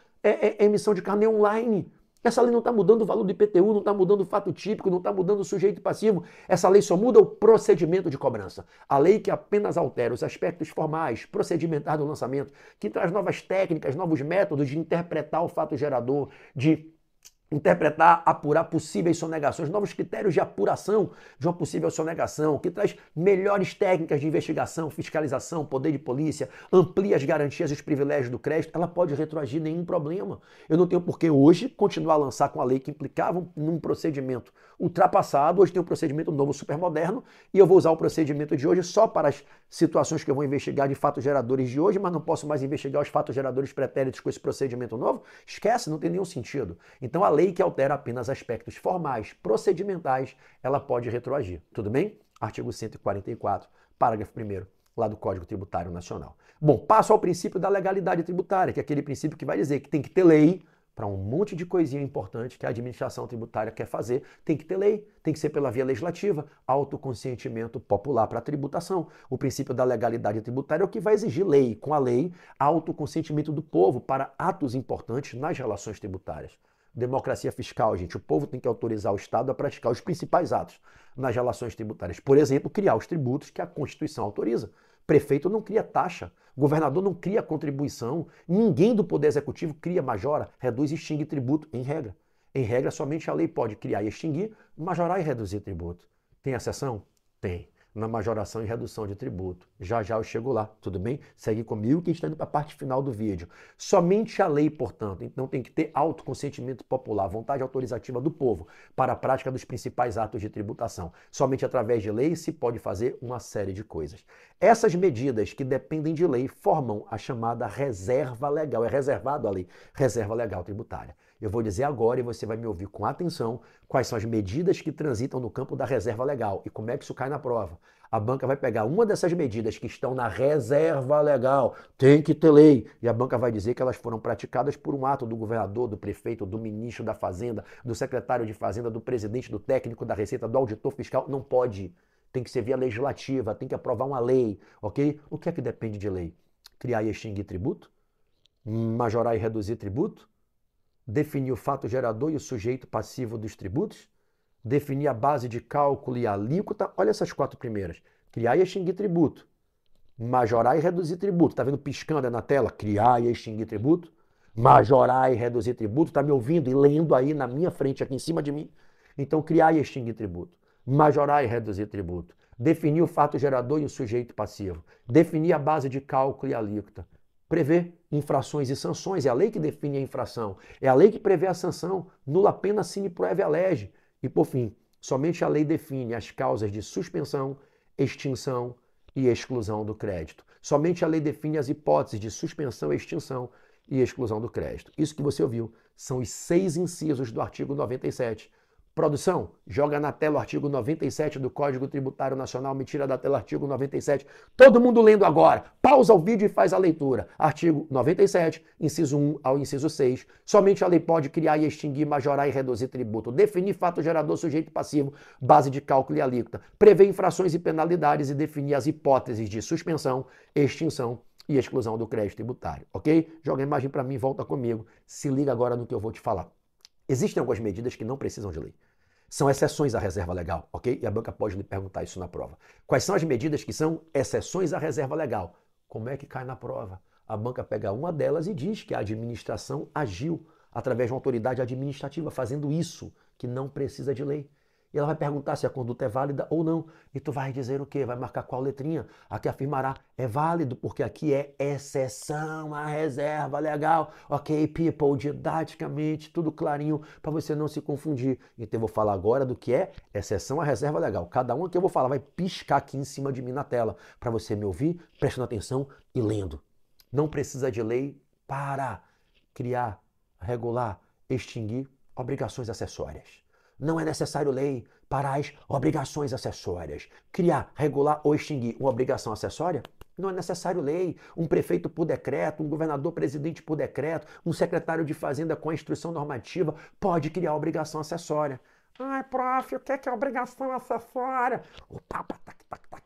emissão de carnê online. Essa lei não está mudando o valor do IPTU, não está mudando o fato típico, não está mudando o sujeito passivo. Essa lei só muda o procedimento de cobrança. A lei que apenas altera os aspectos formais, procedimentais do lançamento, que traz novas técnicas, novos métodos de interpretar o fato gerador, de interpretar, apurar possíveis sonegações, novos critérios de apuração de uma possível sonegação, que traz melhores técnicas de investigação, fiscalização, poder de polícia, amplia as garantias e os privilégios do crédito, ela pode retroagir, nenhum problema. Eu não tenho por que hoje continuar a lançar com a lei que implicava num procedimento ultrapassado, hoje tem um procedimento novo, super moderno, e eu vou usar o procedimento de hoje só para as situações que eu vou investigar de fatos geradores de hoje, mas não posso mais investigar os fatos geradores pretéritos com esse procedimento novo? Esquece, não tem nenhum sentido. Então a lei que altera apenas aspectos formais, procedimentais, ela pode retroagir. Tudo bem? Artigo 144, parágrafo 1º. lá do Código Tributário Nacional. Bom, passo ao princípio da legalidade tributária, que é aquele princípio que vai dizer que tem que ter lei para um monte de coisinha importante que a administração tributária quer fazer. Tem que ter lei, tem que ser pela via legislativa, autoconscientimento popular para a tributação. O princípio da legalidade tributária é o que vai exigir lei. Com a lei, autoconsentimento do povo para atos importantes nas relações tributárias. Democracia fiscal, gente. O povo tem que autorizar o Estado a praticar os principais atos nas relações tributárias. Por exemplo, criar os tributos que a Constituição autoriza. Prefeito não cria taxa, governador não cria contribuição, ninguém do Poder Executivo cria, majora, reduz e extingue tributo, em regra. Em regra, somente a lei pode criar e extinguir, majorar e reduzir tributo. Tem exceção? Tem. Na majoração e redução de tributo. Já já eu chego lá, tudo bem? Segue comigo que a gente está indo para a parte final do vídeo. Somente a lei, portanto, então tem que ter autoconsentimento popular, vontade autorizativa do povo para a prática dos principais atos de tributação. Somente através de lei se pode fazer uma série de coisas. Essas medidas que dependem de lei formam a chamada reserva legal. É reservado a lei, reserva legal tributária. Eu vou dizer agora e você vai me ouvir com atenção quais são as medidas que transitam no campo da reserva legal e como é que isso cai na prova. A banca vai pegar uma dessas medidas que estão na reserva legal, tem que ter lei, e a banca vai dizer que elas foram praticadas por um ato do governador, do prefeito, do ministro da Fazenda, do secretário de Fazenda, do presidente, do técnico da Receita, do auditor fiscal. Não pode. Tem que ser via legislativa, tem que aprovar uma lei, ok? O que é que depende de lei? Criar e extinguir tributo? Majorar e reduzir tributo? Definir o fato gerador e o sujeito passivo dos tributos, definir a base de cálculo e a alíquota. Olha essas quatro primeiras. Criar e extinguir tributo, majorar e reduzir tributo. Tá vendo piscando aí na tela? Criar e extinguir tributo, majorar e reduzir tributo. Tá me ouvindo e lendo aí na minha frente, aqui em cima de mim? Então, criar e extinguir tributo, majorar e reduzir tributo, definir o fato gerador e o sujeito passivo, definir a base de cálculo e a alíquota, prever infrações e sanções. É a lei que define a infração. É a lei que prevê a sanção. Nula pena sine proeve lege. E, por fim, somente a lei define as causas de suspensão, extinção e exclusão do crédito. Somente a lei define as hipóteses de suspensão, extinção e exclusão do crédito. Isso que você ouviu são os 6 incisos do artigo 97. Produção, joga na tela o artigo 97 do Código Tributário Nacional, me tira da tela o artigo 97. Todo mundo lendo agora. Pausa o vídeo e faz a leitura. Artigo 97, inciso 1 ao inciso 6. Somente a lei pode criar e extinguir, majorar e reduzir tributo. Definir fato gerador, sujeito passivo, base de cálculo e alíquota. Prever infrações e penalidades e definir as hipóteses de suspensão, extinção e exclusão do crédito tributário. Ok? Joga a imagem para mim e volta comigo. Se liga agora no que eu vou te falar. Existem algumas medidas que não precisam de lei. São exceções à reserva legal, ok? E a banca pode lhe perguntar isso na prova. Quais são as medidas que são exceções à reserva legal? Como é que cai na prova? A banca pega uma delas e diz que a administração agiu através de uma autoridade administrativa fazendo isso, que não precisa de lei. E ela vai perguntar se a conduta é válida ou não. E tu vai dizer o quê? Vai marcar qual letrinha? Aqui afirmará, é válido, porque aqui é exceção à reserva legal. Ok, people, didaticamente, tudo clarinho, para você não se confundir. Então eu vou falar agora do que é exceção à reserva legal. Cada uma que eu vou falar vai piscar aqui em cima de mim na tela, para você me ouvir, prestando atenção e lendo. Não precisa de lei para criar, regular, extinguir obrigações acessórias. Não é necessário lei para as obrigações acessórias. Criar, regular ou extinguir uma obrigação acessória? Não é necessário lei. Um prefeito por decreto, um governador presidente por decreto, um secretário de fazenda com a instrução normativa pode criar obrigação acessória. Ai, prof, o que é obrigação acessória? Opa, tac.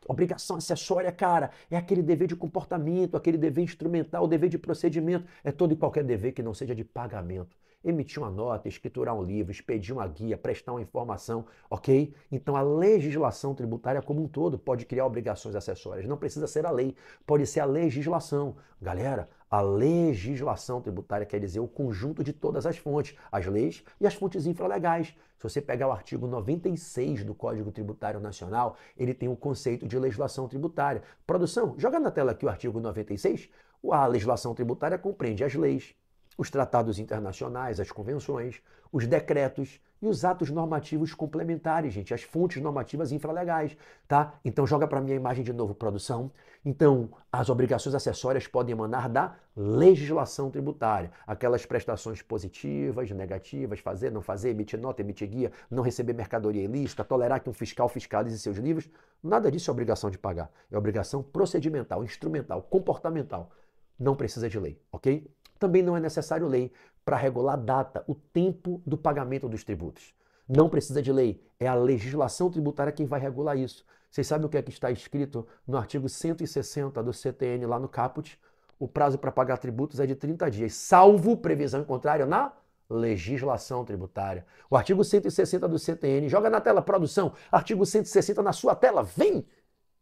Obrigação acessória, cara, é aquele dever de comportamento, aquele dever instrumental, dever de procedimento. É todo e qualquer dever que não seja de pagamento. Emitir uma nota, escriturar um livro, expedir uma guia, prestar uma informação, ok? Então a legislação tributária como um todo pode criar obrigações acessórias. Não precisa ser a lei, pode ser a legislação. Galera, a legislação tributária quer dizer o conjunto de todas as fontes, as leis e as fontes infralegais. Se você pegar o artigo 96 do Código Tributário Nacional, ele tem o conceito de legislação tributária. Produção, joga na tela aqui o artigo 96. A legislação tributária compreende as leis, os tratados internacionais, as convenções, os decretos E os atos normativos complementares, gente, as fontes normativas infralegais, tá? Então joga para mim a imagem de novo, produção. Então, as obrigações acessórias podem emanar da legislação tributária, aquelas prestações positivas, negativas, fazer, não fazer, emitir nota, emitir guia, não receber mercadoria ilícita, tolerar que um fiscal fiscalize seus livros. Nada disso é obrigação de pagar. É obrigação procedimental, instrumental, comportamental. Não precisa de lei, ok? Também não é necessário lei para regular a data, o tempo do pagamento dos tributos. Não precisa de lei, é a legislação tributária quem vai regular isso. Vocês sabem o que é que está escrito no artigo 160 do CTN lá no caput? O prazo para pagar tributos é de 30 dias, salvo previsão contrária na legislação tributária. O artigo 160 do CTN, joga na tela, produção, artigo 160 na sua tela, vem!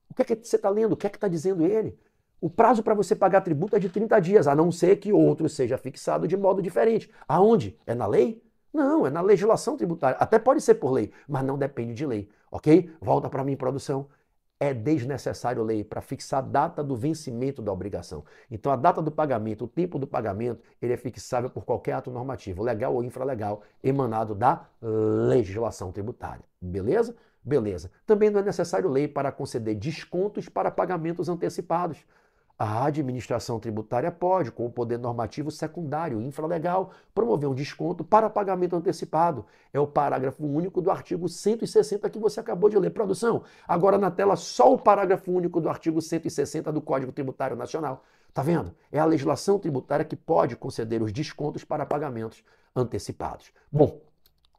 O que é que você está lendo? O que é que está dizendo ele? O prazo para você pagar tributo é de 30 dias, a não ser que outro seja fixado de modo diferente. Aonde? É na lei? Não, é na legislação tributária. Até pode ser por lei, mas não depende de lei, ok? Volta para mim, produção. É desnecessário lei para fixar a data do vencimento da obrigação. Então, a data do pagamento, o tempo do pagamento, ele é fixável por qualquer ato normativo, legal ou infralegal, emanado da legislação tributária. Beleza? Beleza. Também não é necessário lei para conceder descontos para pagamentos antecipados. A administração tributária pode, com o poder normativo secundário infralegal, promover um desconto para pagamento antecipado. É o parágrafo único do artigo 160 que você acabou de ler. Produção, agora na tela só o parágrafo único do artigo 160 do Código Tributário Nacional. Tá vendo? É a legislação tributária que pode conceder os descontos para pagamentos antecipados. Bom,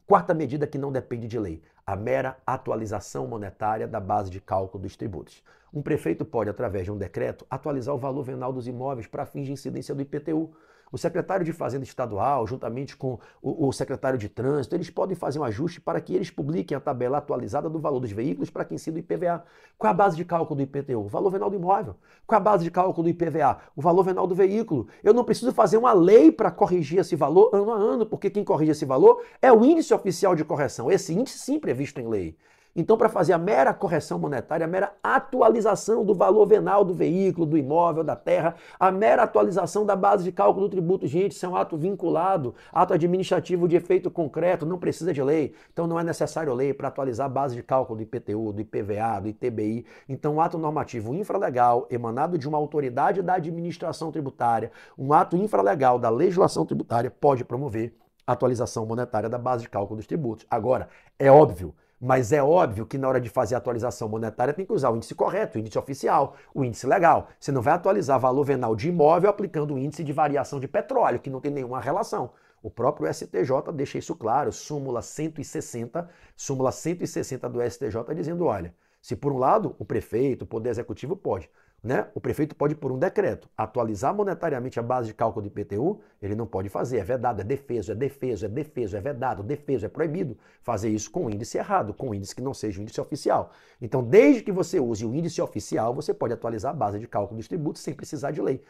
quarta medida que não depende de lei, a mera atualização monetária da base de cálculo dos tributos. Um prefeito pode, através de um decreto, atualizar o valor venal dos imóveis para fins de incidência do IPTU. O secretário de Fazenda Estadual, juntamente com o secretário de Trânsito, eles podem fazer um ajuste para que eles publiquem a tabela atualizada do valor dos veículos para quem incide o IPVA. Qual é a base de cálculo do IPTU? O valor venal do imóvel. Qual é a base de cálculo do IPVA? O valor venal do veículo. Eu não preciso fazer uma lei para corrigir esse valor ano a ano, porque quem corrige esse valor é o índice oficial de correção. Esse índice sim previsto em lei. Então, para fazer a mera correção monetária, a mera atualização do valor venal do veículo, do imóvel, da terra, a mera atualização da base de cálculo do tributo, gente, isso é um ato vinculado, ato administrativo de efeito concreto, não precisa de lei. Então, não é necessário lei para atualizar a base de cálculo do IPTU, do IPVA, do ITBI. Então, um ato normativo infralegal, emanado de uma autoridade da administração tributária, um ato infralegal da legislação tributária, pode promover a atualização monetária da base de cálculo dos tributos. Agora, é óbvio, mas é óbvio que na hora de fazer a atualização monetária tem que usar o índice correto, o índice oficial, o índice legal. Você não vai atualizar valor venal de imóvel aplicando o índice de variação de petróleo, que não tem nenhuma relação. O próprio STJ deixa isso claro, súmula 160 do STJ dizendo, olha, se por um lado o prefeito, o poder executivo pode, né? O prefeito pode, por um decreto, atualizar monetariamente a base de cálculo do IPTU, ele não pode fazer, é vedado, é defeso, é vedado, defeso, é proibido fazer isso com o índice errado, com o índice que não seja o índice oficial. Então, desde que você use o índice oficial, você pode atualizar a base de cálculo dos tributos sem precisar de lei.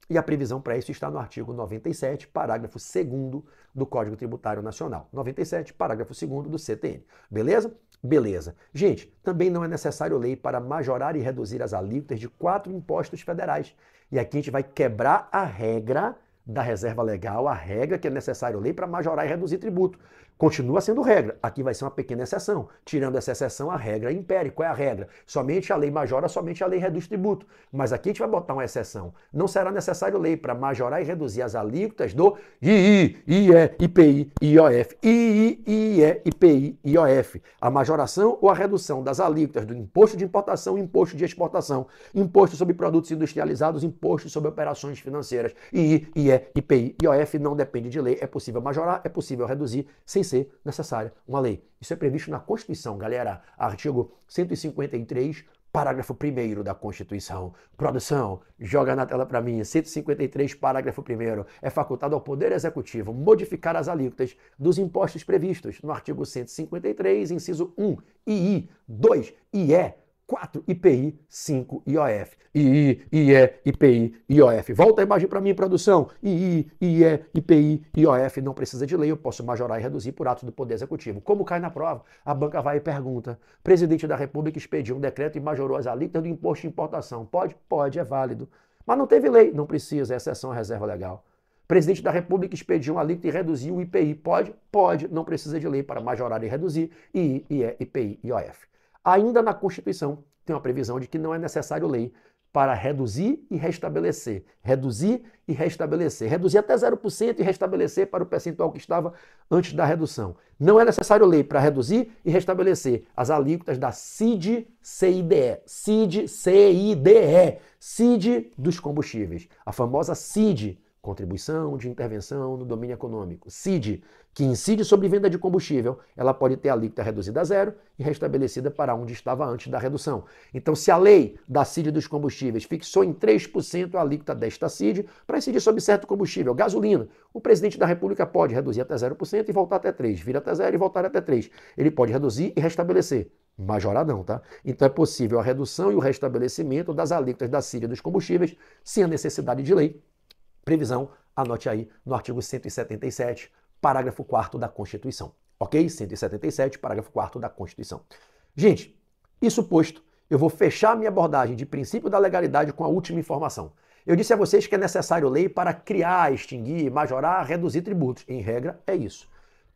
E a previsão para isso está no artigo 97, parágrafo 2º do Código Tributário Nacional. 97, parágrafo 2º do CTN. Beleza? Beleza. Gente, também não é necessário lei para majorar e reduzir as alíquotas de 4 impostos federais. E aqui a gente vai quebrar a regra da reserva legal, a regra que é necessário lei para majorar e reduzir tributo. Continua sendo regra. Aqui vai ser uma pequena exceção. Tirando essa exceção, a regra impere. Qual é a regra? Somente a lei majora, somente a lei reduz tributo. Mas aqui a gente vai botar uma exceção. Não será necessário lei para majorar e reduzir as alíquotas do II, IE, IPI, IOF. II, IE, IPI, IOF. A majoração ou a redução das alíquotas do imposto de importação, imposto de exportação, imposto sobre produtos industrializados, imposto sobre operações financeiras. II, IE, IPI, IOF não depende de lei. É possível majorar, é possível reduzir, sem ser necessária uma lei. Isso é previsto na Constituição, galera. Artigo 153, parágrafo 1º da Constituição. Produção, joga na tela para mim. 153, parágrafo 1º. É facultado ao Poder Executivo modificar as alíquotas dos impostos previstos no artigo 153, inciso 1, II, 2, IE, 4, IPI, 5, IOF. II, IE, IPI, IOF. Volta a imagem para mim, produção. II, IE, IPI, IOF. Não precisa de lei, eu posso majorar e reduzir por ato do Poder Executivo. Como cai na prova? A banca vai e pergunta. Presidente da República expediu um decreto e majorou as alíquotas do imposto de importação. Pode? Pode, é válido. Mas não teve lei. Não precisa, é exceção à reserva legal. Presidente da República expediu uma alíquota e reduziu o IPI. Pode? Pode. Não precisa de lei para majorar e reduzir II, IE, IPI e IOF. Ainda na Constituição tem uma previsão de que não é necessário lei para reduzir e restabelecer. Reduzir e restabelecer. Reduzir até 0% e restabelecer para o percentual que estava antes da redução. Não é necessário lei para reduzir e restabelecer as alíquotas da CID-CIDE. CID-CIDE. CID dos combustíveis. A famosa CID, Contribuição de Intervenção no Domínio Econômico. CID, que incide sobre venda de combustível, ela pode ter a alíquota reduzida a zero e restabelecida para onde estava antes da redução. Então, se a lei da CID dos combustíveis fixou em 3% a alíquota desta CID para incidir sobre certo combustível, gasolina, o presidente da República pode reduzir até 0% e voltar até 3%, vir até 0% e voltar até 3%. Ele pode reduzir e restabelecer. Majorar não, tá? Então é possível a redução e o restabelecimento das alíquotas da CID dos combustíveis sem a necessidade de lei. Previsão, anote aí, no artigo 177, parágrafo 4º da Constituição. Ok? 177, parágrafo 4º da Constituição. Gente, isso posto, eu vou fechar minha abordagem de princípio da legalidade com a última informação. Eu disse a vocês que é necessário lei para criar, extinguir, majorar, reduzir tributos. Em regra, é isso.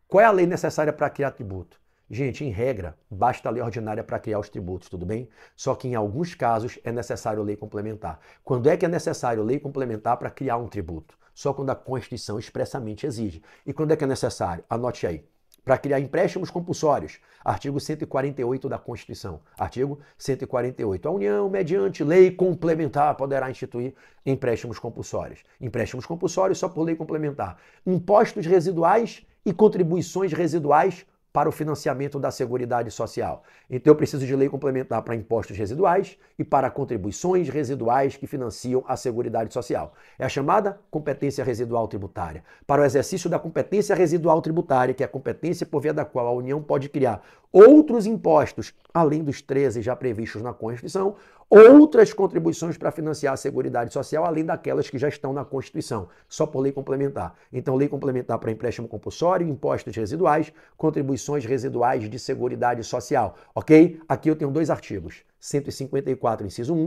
Qual é a lei necessária para criar tributo? Gente, em regra, basta a lei ordinária para criar os tributos, tudo bem? Só que em alguns casos é necessário lei complementar. Quando é que é necessário lei complementar para criar um tributo? Só quando a Constituição expressamente exige. E quando é que é necessário? Anote aí. Para criar empréstimos compulsórios, artigo 148 da Constituição. Artigo 148. A União, mediante lei complementar, poderá instituir empréstimos compulsórios. Empréstimos compulsórios só por lei complementar. Impostos residuais e contribuições residuais para o financiamento da Seguridade Social. Então eu preciso de lei complementar para impostos residuais e para contribuições residuais que financiam a Seguridade Social. É a chamada competência residual tributária. Para o exercício da competência residual tributária, que é a competência por via da qual a União pode criar outros impostos, além dos 13 já previstos na Constituição, outras contribuições para financiar a Seguridade Social, além daquelas que já estão na Constituição, só por lei complementar. Então, lei complementar para empréstimo compulsório, impostos residuais, contribuições residuais de Seguridade Social, ok? Aqui eu tenho dois artigos, 154, inciso 1,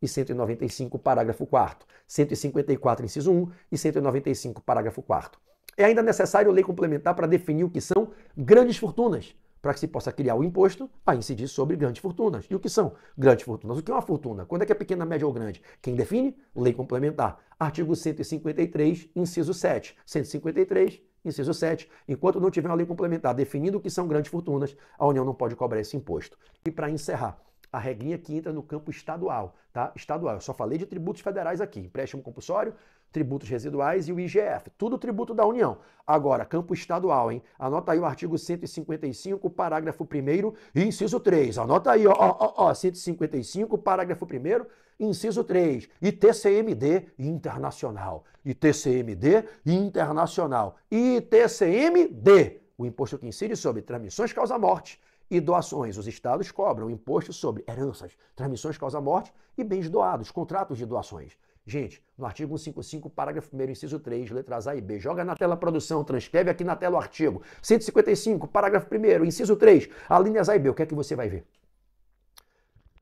e 195, parágrafo 4º. 154, inciso 1 e 195, parágrafo 4º. É ainda necessário lei complementar para definir o que são grandes fortunas, para que se possa criar o imposto a incidir sobre grandes fortunas. E o que são grandes fortunas? O que é uma fortuna? Quando é que é pequena, média ou grande? Quem define? Lei complementar. Artigo 153, inciso 7. 153, inciso 7. Enquanto não tiver uma lei complementar definindo o que são grandes fortunas, a União não pode cobrar esse imposto. E para encerrar, a regrinha que entra no campo estadual, tá? Estadual. Eu só falei de tributos federais aqui. Empréstimo compulsório, tributos residuais e o IGF. Tudo tributo da União. Agora, campo estadual, hein? Anota aí o artigo 155, parágrafo 1º, inciso 3. Anota aí, 155, parágrafo 1º, inciso 3. ITCMD internacional. ITCMD internacional. ITCMD. O imposto que incide sobre transmissões causa-morte e doações. Os estados cobram imposto sobre heranças, transmissões causa-morte e bens doados, contratos de doações. Gente, no artigo 155, parágrafo 1º, inciso 3, letras A e B, joga na tela a produção, transcreve aqui na tela o artigo. 155, parágrafo 1º, inciso 3, alíneas A e B, o que é que você vai ver?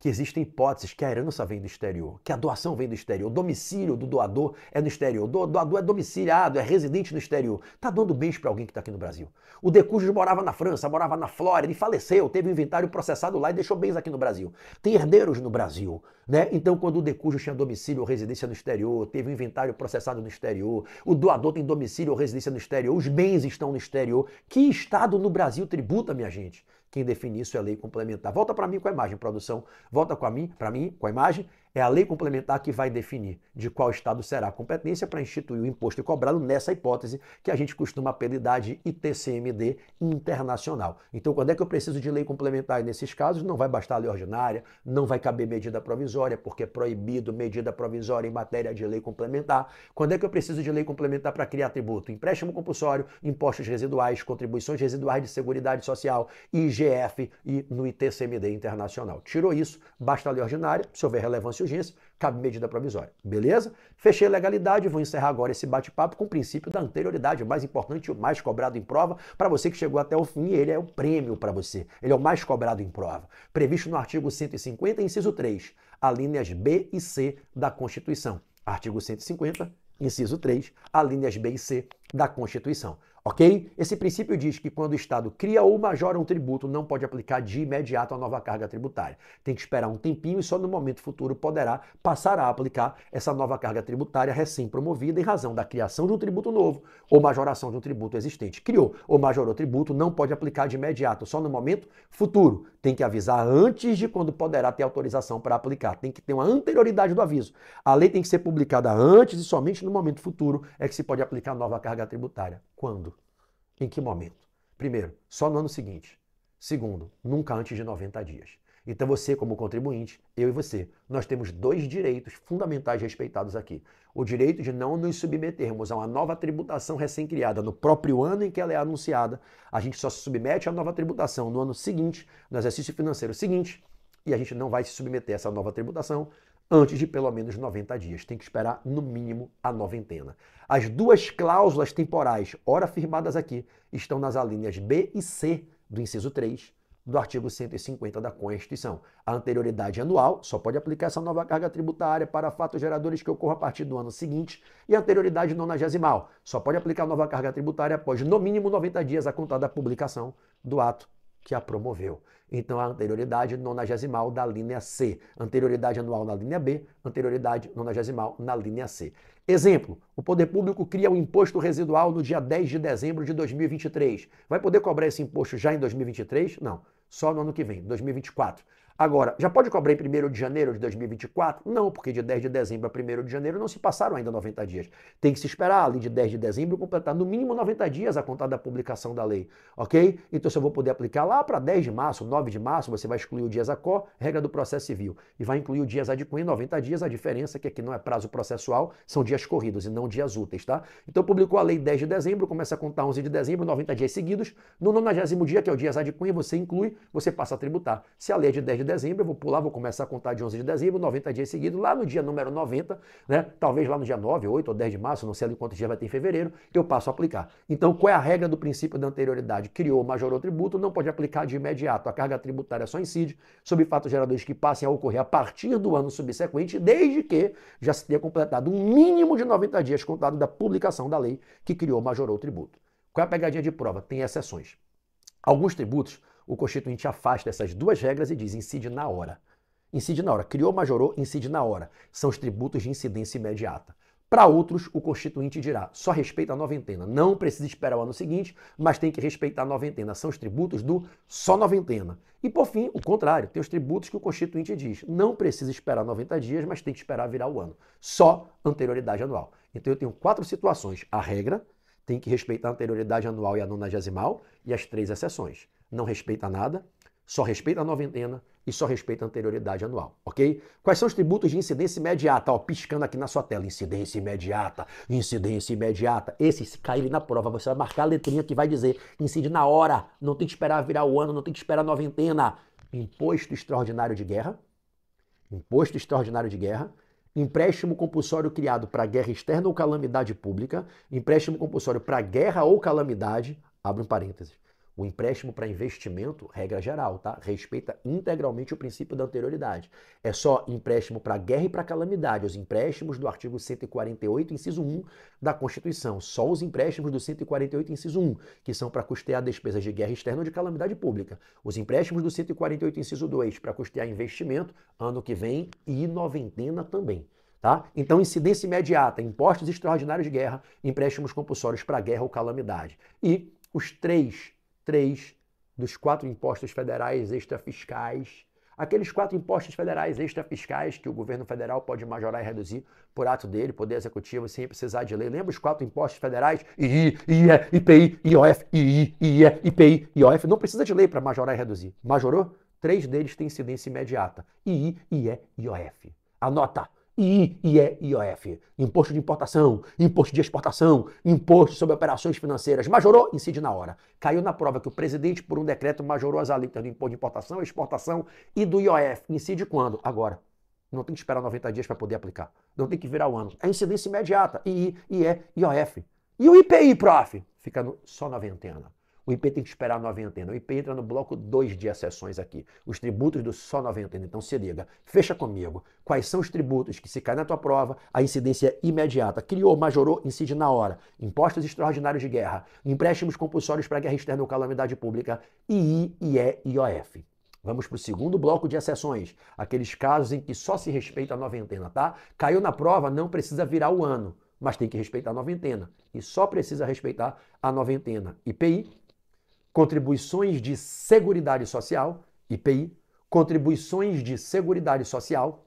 Que existem hipóteses que a herança vem do exterior, que a doação vem do exterior, o domicílio do doador é no exterior, o doador é domiciliado, é residente no exterior. Está dando bens para alguém que está aqui no Brasil. O Decujus morava na França, morava na Flórida e faleceu, teve o inventário processado lá e deixou bens aqui no Brasil. Tem herdeiros no Brasil, né? Então, quando o Decujus tinha domicílio ou residência no exterior, teve o inventário processado no exterior, o doador tem domicílio ou residência no exterior, os bens estão no exterior. Que estado no Brasil tributa, minha gente? Quem define isso é a lei complementar. Volta para mim com a imagem, produção. Volta para mim com a imagem. É a lei complementar que vai definir de qual estado será a competência para instituir o imposto e cobrá-lo nessa hipótese que a gente costuma apelidar de ITCMD internacional. Então, quando é que eu preciso de lei complementar? E nesses casos, não vai bastar a lei ordinária, não vai caber medida provisória, porque é proibido medida provisória em matéria de lei complementar. Quando é que eu preciso de lei complementar para criar tributo? Empréstimo compulsório, impostos residuais, contribuições residuais de Seguridade Social, IGF e no ITCMD internacional. Tirou isso, basta a lei ordinária, se houver relevância e urgência, cabe medida provisória. Beleza? Fechei a legalidade, vou encerrar agora esse bate-papo com o princípio da anterioridade, o mais importante, o mais cobrado em prova. Para você que chegou até o fim, ele é o prêmio para você. Ele é o mais cobrado em prova. Previsto no artigo 150, inciso 3, alíneas B e C da Constituição. Artigo 150, inciso 3, alíneas B e C da Constituição. Ok? Esse princípio diz que quando o Estado cria ou majora um tributo, não pode aplicar de imediato a nova carga tributária. Tem que esperar um tempinho e só no momento futuro poderá passar a aplicar essa nova carga tributária recém-promovida em razão da criação de um tributo novo ou majoração de um tributo existente. Criou ou majorou tributo, não pode aplicar de imediato, só no momento futuro. Tem que avisar antes de quando poderá ter autorização para aplicar. Tem que ter uma anterioridade do aviso. A lei tem que ser publicada antes e somente no momento futuro é que se pode aplicar a nova carga tributária. Quando? Em que momento? Primeiro, só no ano seguinte. Segundo, nunca antes de 90 dias. Então você, como contribuinte, eu e você, nós temos dois direitos fundamentais respeitados aqui. O direito de não nos submetermos a uma nova tributação recém-criada no próprio ano em que ela é anunciada. A gente só se submete à nova tributação no ano seguinte, no exercício financeiro seguinte, e a gente não vai se submeter a essa nova tributação antes de pelo menos 90 dias. Tem que esperar, no mínimo, a noventena. As duas cláusulas temporais, ora firmadas aqui, estão nas alíneas B e C do inciso 3 do artigo 150 da Constituição. A anterioridade anual só pode aplicar essa nova carga tributária para fatos geradores que ocorram a partir do ano seguinte e a anterioridade nonagesimal só pode aplicar a nova carga tributária após, no mínimo, 90 dias a contar da publicação do ato que a promoveu. Então, a anterioridade nonagesimal da linha C, anterioridade anual na linha B, anterioridade nonagesimal na linha C. Exemplo, o poder público cria um imposto residual no dia 10 de dezembro de 2023. Vai poder cobrar esse imposto já em 2023? Não, só no ano que vem, 2024. Agora, já pode cobrar em 1º de janeiro de 2024? Não, porque de 10 de dezembro a 1º de janeiro não se passaram ainda 90 dias. Tem que se esperar ali de 10 de dezembro completar no mínimo 90 dias a contar da publicação da lei, ok? Então, se eu vou poder aplicar lá para 10 de março, 9 de março, você vai excluir o dias ACO, regra do processo civil, e vai incluir o dias adquim em 90 dias, a diferença é que aqui não é prazo processual, são dias corridos e não dias úteis, tá? Então, publicou a lei 10 de dezembro, começa a contar 11 de dezembro, 90 dias seguidos, no 90º dia, que é o dias adquim, você inclui, você passa a tributar. Se a lei é de 10 de dezembro, eu vou pular, vou começar a contar de 11 de dezembro, 90 dias seguidos, lá no dia número 90, né? Talvez lá no dia 9, 8 ou 10 de março, não sei ali quantos dias vai ter em fevereiro, eu passo a aplicar. Então, qual é a regra do princípio da anterioridade? Criou, majorou tributo, não pode aplicar de imediato. A carga tributária só incide sobre fatos geradores que passem a ocorrer a partir do ano subsequente, desde que já se tenha completado um mínimo de 90 dias contado da publicação da lei que criou, majorou o tributo. Qual é a pegadinha de prova? Tem exceções. Alguns tributos, o Constituinte afasta essas duas regras e diz incide na hora. Incide na hora. Criou, majorou, incide na hora. São os tributos de incidência imediata. Para outros, o Constituinte dirá, só respeita a noventena. Não precisa esperar o ano seguinte, mas tem que respeitar a noventena. São os tributos do só noventena. E, por fim, o contrário. Tem os tributos que o Constituinte diz, não precisa esperar 90 dias, mas tem que esperar virar o ano. Só anterioridade anual. Então, eu tenho 4 situações. A regra tem que respeitar a anterioridade anual e a nonagesimal, e as 3 exceções. Não respeita nada, só respeita a noventena e só respeita a anterioridade anual, ok? Quais são os tributos de incidência imediata? Ó, piscando aqui na sua tela, incidência imediata, incidência imediata. Esse, se cair na prova, você vai marcar a letrinha que vai dizer incide na hora, não tem que esperar virar o ano, não tem que esperar a noventena. Imposto extraordinário de guerra, imposto extraordinário de guerra, empréstimo compulsório criado para guerra externa ou calamidade pública, empréstimo compulsório para guerra ou calamidade, abre um parênteses. O empréstimo para investimento, regra geral, tá? Respeita integralmente o princípio da anterioridade. É só empréstimo para guerra e para calamidade. Os empréstimos do artigo 148, inciso 1 da Constituição. Só os empréstimos do 148, inciso 1, que são para custear despesas de guerra externa ou de calamidade pública. Os empréstimos do 148, inciso 2, para custear investimento, ano que vem, e noventena também. Tá? Então, incidência imediata, impostos extraordinários de guerra, empréstimos compulsórios para guerra ou calamidade. E os três dos 4 impostos federais extrafiscais, aqueles 4 impostos federais extrafiscais que o governo federal pode majorar e reduzir por ato dele, poder executivo, sem precisar de lei. Lembra os 4 impostos federais? II, IE, IPI, IOF, II, IE, IPI, IOF. Não precisa de lei para majorar e reduzir. Majorou? 3 deles têm incidência imediata. II, IE, IOF. Anota. II, IE, IOF. Imposto de importação, imposto de exportação, imposto sobre operações financeiras. Majorou? Incide na hora. Caiu na prova que o presidente, por um decreto, majorou as alíquotas do imposto de importação, exportação e do IOF. Incide quando? Agora. Não tem que esperar 90 dias para poder aplicar. Não tem que virar o ano. É incidência imediata. II, IE, IOF. E o IPI, prof? Fica só noventena. O IP tem que esperar a noventena. O IP entra no bloco 2 de exceções aqui. Os tributos do só noventena. Então se liga, fecha comigo. Quais são os tributos que, se cair na tua prova, a incidência é imediata? Criou, majorou, incide na hora. Impostos extraordinários de guerra, empréstimos compulsórios para guerra externa ou calamidade pública, II, IE e IOF. Vamos para o segundo bloco de exceções, aqueles casos em que só se respeita a noventena, tá? Caiu na prova, não precisa virar o ano, mas tem que respeitar a noventena. E só precisa respeitar a noventena. IPI, contribuições de Seguridade Social, IPI, contribuições de Seguridade Social,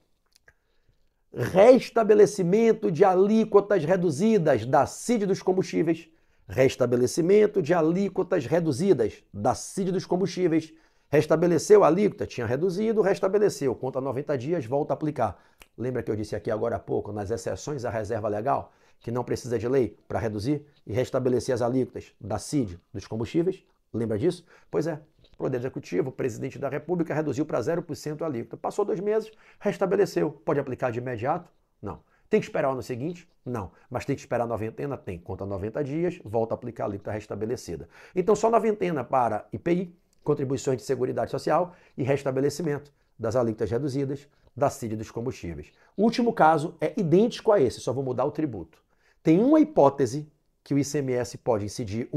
restabelecimento de alíquotas reduzidas da CID dos combustíveis, restabelecimento de alíquotas reduzidas da CID dos combustíveis, restabeleceu a alíquota, tinha reduzido, restabeleceu, conta 90 dias, volta a aplicar. Lembra que eu disse aqui agora há pouco, nas exceções à reserva legal, que não precisa de lei para reduzir e restabelecer as alíquotas da CID dos combustíveis? Lembra disso? Pois é, o Poder Executivo, o presidente da República, reduziu para 0% a alíquota. Passou 2 meses, restabeleceu. Pode aplicar de imediato? Não. Tem que esperar o ano seguinte? Não. Mas tem que esperar a noventena? Tem. Conta 90 dias, volta a aplicar a alíquota restabelecida. Então, só noventena para IPI, contribuições de Seguridade Social e restabelecimento das alíquotas reduzidas da CID dos combustíveis. O último caso é idêntico a esse, só vou mudar o tributo. Tem uma hipótese que o ICMS pode incidir,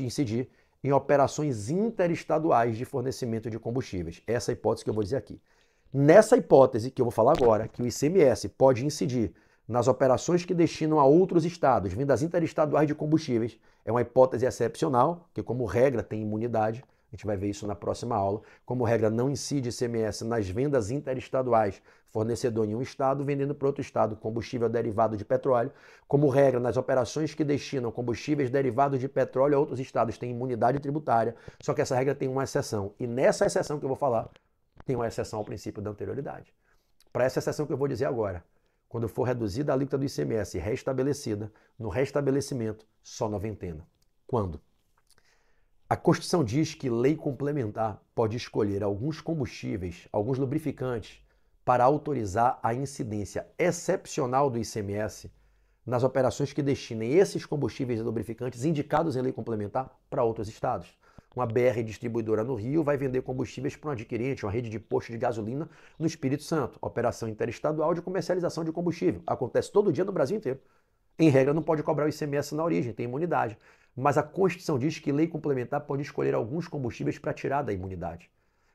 incidir em operações interestaduais de fornecimento de combustíveis. Essa é a hipótese que eu vou dizer aqui. Nessa hipótese que eu vou falar agora, que o ICMS pode incidir nas operações que destinam a outros estados, vendas interestaduais de combustíveis, é uma hipótese excepcional, que como regra tem imunidade, a gente vai ver isso na próxima aula, como regra não incide ICMS nas vendas interestaduais, fornecedor em um estado vendendo para outro estado combustível derivado de petróleo, como regra nas operações que destinam combustíveis derivados de petróleo a outros estados tem imunidade tributária, só que essa regra tem uma exceção, e nessa exceção que eu vou falar, tem uma exceção ao princípio da anterioridade. Para essa exceção que eu vou dizer agora, quando for reduzida a alíquota do ICMS e restabelecida, no restabelecimento, só noventena. Quando? A Constituição diz que lei complementar pode escolher alguns combustíveis, alguns lubrificantes, para autorizar a incidência excepcional do ICMS nas operações que destinem esses combustíveis e lubrificantes indicados em lei complementar para outros estados. Uma BR distribuidora no Rio vai vender combustíveis para um adquirente, uma rede de posto de gasolina no Espírito Santo. Operação interestadual de comercialização de combustível. Acontece todo dia no Brasil inteiro. Em regra, não pode cobrar o ICMS na origem, tem imunidade. Mas a Constituição diz que lei complementar pode escolher alguns combustíveis para tirar da imunidade.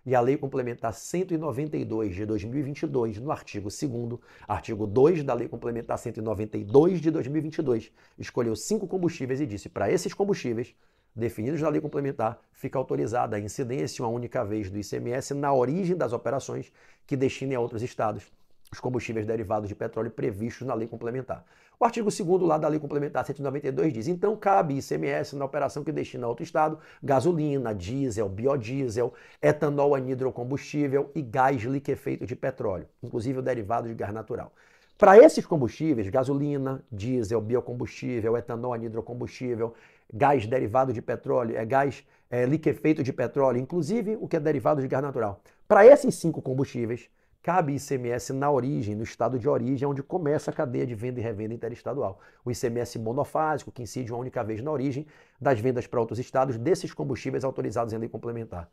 E a Lei Complementar 192 de 2022, no artigo 2º, artigo 2 da Lei Complementar 192 de 2022, escolheu 5 combustíveis e disse para esses combustíveis, definidos na Lei Complementar, fica autorizada a incidência uma única vez do ICMS na origem das operações que destinem a outros estados os combustíveis derivados de petróleo previstos na Lei Complementar. O artigo 2º lá da Lei Complementar 192 diz, então cabe ICMS na operação que destina a outro estado gasolina, diesel, biodiesel, etanol anidrocombustível e gás liquefeito de petróleo, inclusive o derivado de gás natural. Para esses combustíveis, gasolina, diesel, biocombustível, etanol anidrocombustível, gás derivado de petróleo, gás liquefeito de petróleo, inclusive o que é derivado de gás natural. Para esses 5 combustíveis, cabe ICMS na origem, no estado de origem, onde começa a cadeia de venda e revenda interestadual. O ICMS monofásico, que incide uma única vez na origem das vendas para outros estados desses combustíveis autorizados em lei complementar.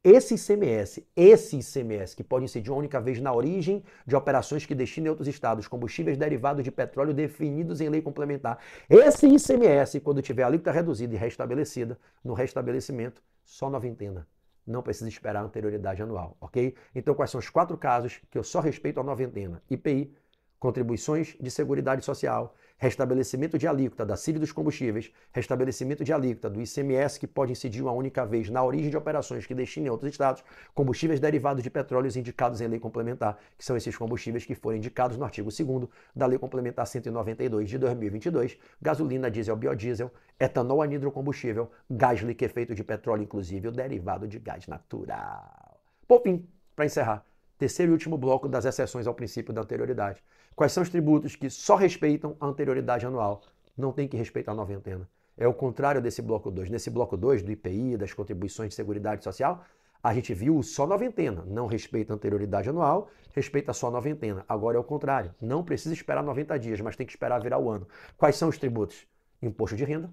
Esse ICMS, que pode incidir uma única vez na origem de operações que destinem a outros estados combustíveis derivados de petróleo definidos em lei complementar. Esse ICMS, quando tiver a alíquota reduzida e restabelecida, no restabelecimento, só noventena. Não precisa esperar a anterioridade anual, ok? Então, quais são os 4 casos que eu só respeito a noventena? IPI, contribuições de Seguridade Social, restabelecimento de alíquota da CID dos combustíveis, restabelecimento de alíquota do ICMS, que pode incidir uma única vez na origem de operações que destinem a outros estados, combustíveis derivados de petróleos indicados em lei complementar, que são esses combustíveis que foram indicados no artigo 2º da Lei Complementar 192 de 2022, gasolina, diesel, biodiesel, etanol anidrocombustível, gás liquefeito de petróleo, inclusive o derivado de gás natural. Por fim, para encerrar, terceiro e último bloco das exceções ao princípio da anterioridade. Quais são os tributos que só respeitam a anterioridade anual? Não tem que respeitar a noventena. É o contrário desse bloco 2. Nesse bloco 2, do IPI, das contribuições de Seguridade Social, a gente viu só noventena. Não respeita a anterioridade anual, respeita só a noventena. Agora é o contrário. Não precisa esperar 90 dias, mas tem que esperar virar o ano. Quais são os tributos? Imposto de renda,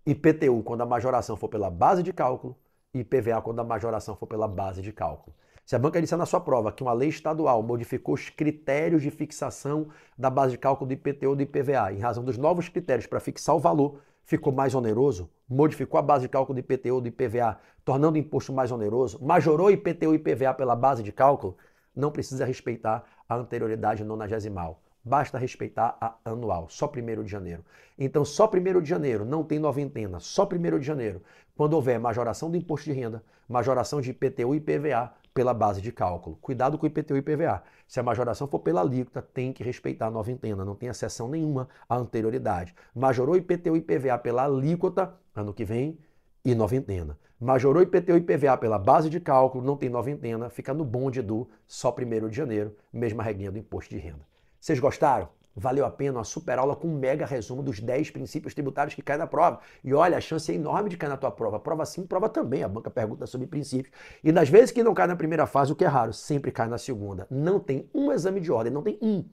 IPTU quando a majoração for pela base de cálculo e IPVA quando a majoração for pela base de cálculo. Se a banca disser na sua prova que uma lei estadual modificou os critérios de fixação da base de cálculo do IPTU ou do IPVA, em razão dos novos critérios para fixar o valor, ficou mais oneroso, modificou a base de cálculo do IPTU ou do IPVA, tornando o imposto mais oneroso, majorou IPTU e IPVA pela base de cálculo, não precisa respeitar a anterioridade nonagesimal. Basta respeitar a anual, só 1º de janeiro. Então, só 1º de janeiro, não tem noventena, só 1º de janeiro, quando houver majoração do imposto de renda, majoração de IPTU e IPVA pela base de cálculo. Cuidado com o IPTU e IPVA. Se a majoração for pela alíquota, tem que respeitar a noventena, não tem exceção nenhuma à anterioridade. Majorou IPTU e IPVA pela alíquota, ano que vem, e noventena. Majorou IPTU e IPVA pela base de cálculo, não tem noventena, fica no bonde do só 1º de janeiro, mesma regrinha do imposto de renda. Vocês gostaram? Valeu a pena uma super aula com um mega resumo dos 10 princípios tributários que caem na prova. E olha, a chance é enorme de cair na tua prova. Prova sim, prova também. A banca pergunta sobre princípios. E das vezes que não cai na primeira fase, o que é raro, sempre cai na segunda. Não tem um exame de ordem, não tem um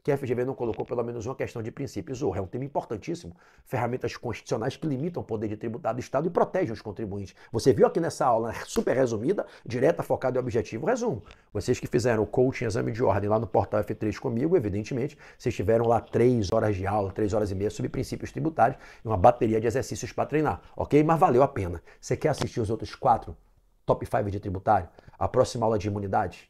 que a FGV não colocou pelo menos uma questão de princípios. É um tema importantíssimo. Ferramentas constitucionais que limitam o poder de tributar do Estado e protegem os contribuintes. Você viu aqui nessa aula super resumida, direta, focada e objetivo. Resumo. Vocês que fizeram o coaching, exame de ordem lá no Portal F3 comigo, evidentemente, vocês tiveram lá 3 horas de aula, 3 horas e meia sobre princípios tributários e uma bateria de exercícios para treinar, ok? Mas valeu a pena. Você quer assistir os outros 4 top 5 de tributário? A próxima aula de imunidade?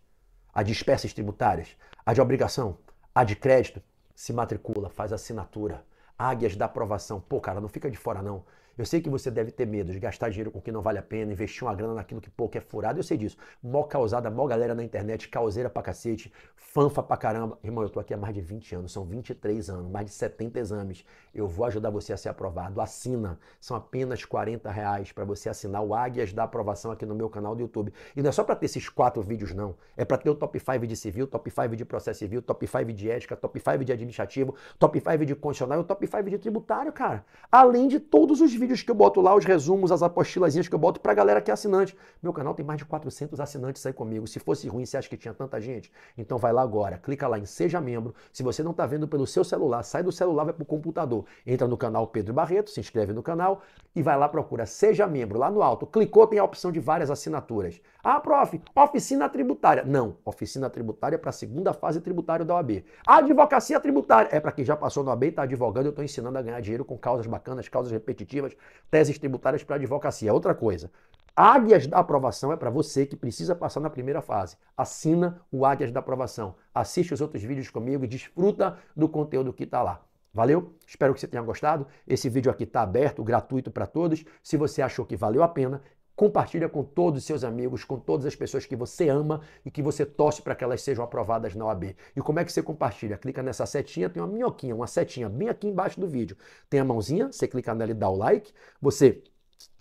A de espécies tributárias? A de obrigação? A de crédito, se matricula, faz assinatura. Águias da aprovação. Pô, cara, não fica de fora não. Eu sei que você deve ter medo de gastar dinheiro com o que não vale a pena, investir uma grana naquilo que pouco é furado, eu sei disso. Mó causada, mó galera na internet, causeira pra cacete, fanfa pra caramba. Irmão, eu tô aqui há mais de 20 anos, são 23 anos, mais de 70 exames. Eu vou ajudar você a ser aprovado. Assina. São apenas R$40 para você assinar o Águias da Aprovação aqui no meu canal do YouTube. E não é só para ter esses 4 vídeos, não. É para ter o top 5 de civil, top 5 de processo civil, top 5 de ética, top 5 de administrativo, top 5 de constitucional e o top 5 de tributário, cara. Além de todos os vídeos que eu boto lá, os resumos, as apostilazinhas que eu boto pra galera que é assinante. Meu canal tem mais de 400 assinantes aí comigo. Se fosse ruim, você acha que tinha tanta gente? Então vai lá agora, clica lá em Seja Membro. Se você não tá vendo pelo seu celular, sai do celular, vai pro computador. Entra no canal Pedro Barreto, se inscreve no canal e vai lá, procura Seja Membro. Lá no alto, clicou, tem a opção de várias assinaturas. Ah, prof, oficina tributária. Não, oficina tributária é para a segunda fase tributária da OAB. A advocacia tributária é para quem já passou na OAB e está advogando. Eu estou ensinando a ganhar dinheiro com causas bacanas, causas repetitivas, teses tributárias para advocacia. Outra coisa, Águias da Aprovação é para você que precisa passar na primeira fase. Assina o Águias da Aprovação. Assiste os outros vídeos comigo e desfruta do conteúdo que está lá. Valeu? Espero que você tenha gostado. Esse vídeo aqui está aberto, gratuito para todos. Se você achou que valeu a pena, compartilha com todos os seus amigos, com todas as pessoas que você ama e que você torce para que elas sejam aprovadas na OAB. E como é que você compartilha? Clica nessa setinha, tem uma minhoquinha, uma setinha bem aqui embaixo do vídeo. Tem a mãozinha, você clica nela e dá o like. Você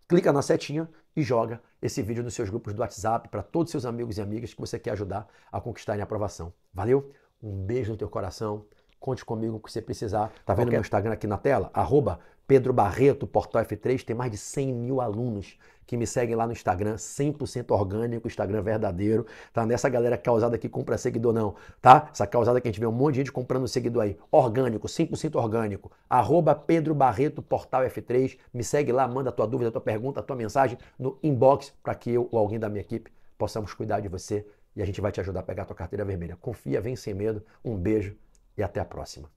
clica na setinha e joga esse vídeo nos seus grupos do WhatsApp para todos os seus amigos e amigas que você quer ajudar a conquistarem a aprovação. Valeu? Um beijo no teu coração. Conte comigo o que você precisar. Tá vendo meu Instagram aqui na tela? @Pedro Barreto, Portal F3. Tem mais de 100 mil alunos que me seguem lá no Instagram. 100% orgânico, Instagram verdadeiro. Tá? Nessa galera causada que compra seguidor não, tá? Essa causada que a gente vê um monte de gente comprando seguidor aí. Orgânico, 100% orgânico. @Pedro Barreto, Portal F3. Me segue lá, manda a tua dúvida, a tua pergunta, a tua mensagem no inbox para que eu ou alguém da minha equipe possamos cuidar de você e a gente vai te ajudar a pegar a tua carteira vermelha. Confia, vem sem medo. Um beijo e até a próxima.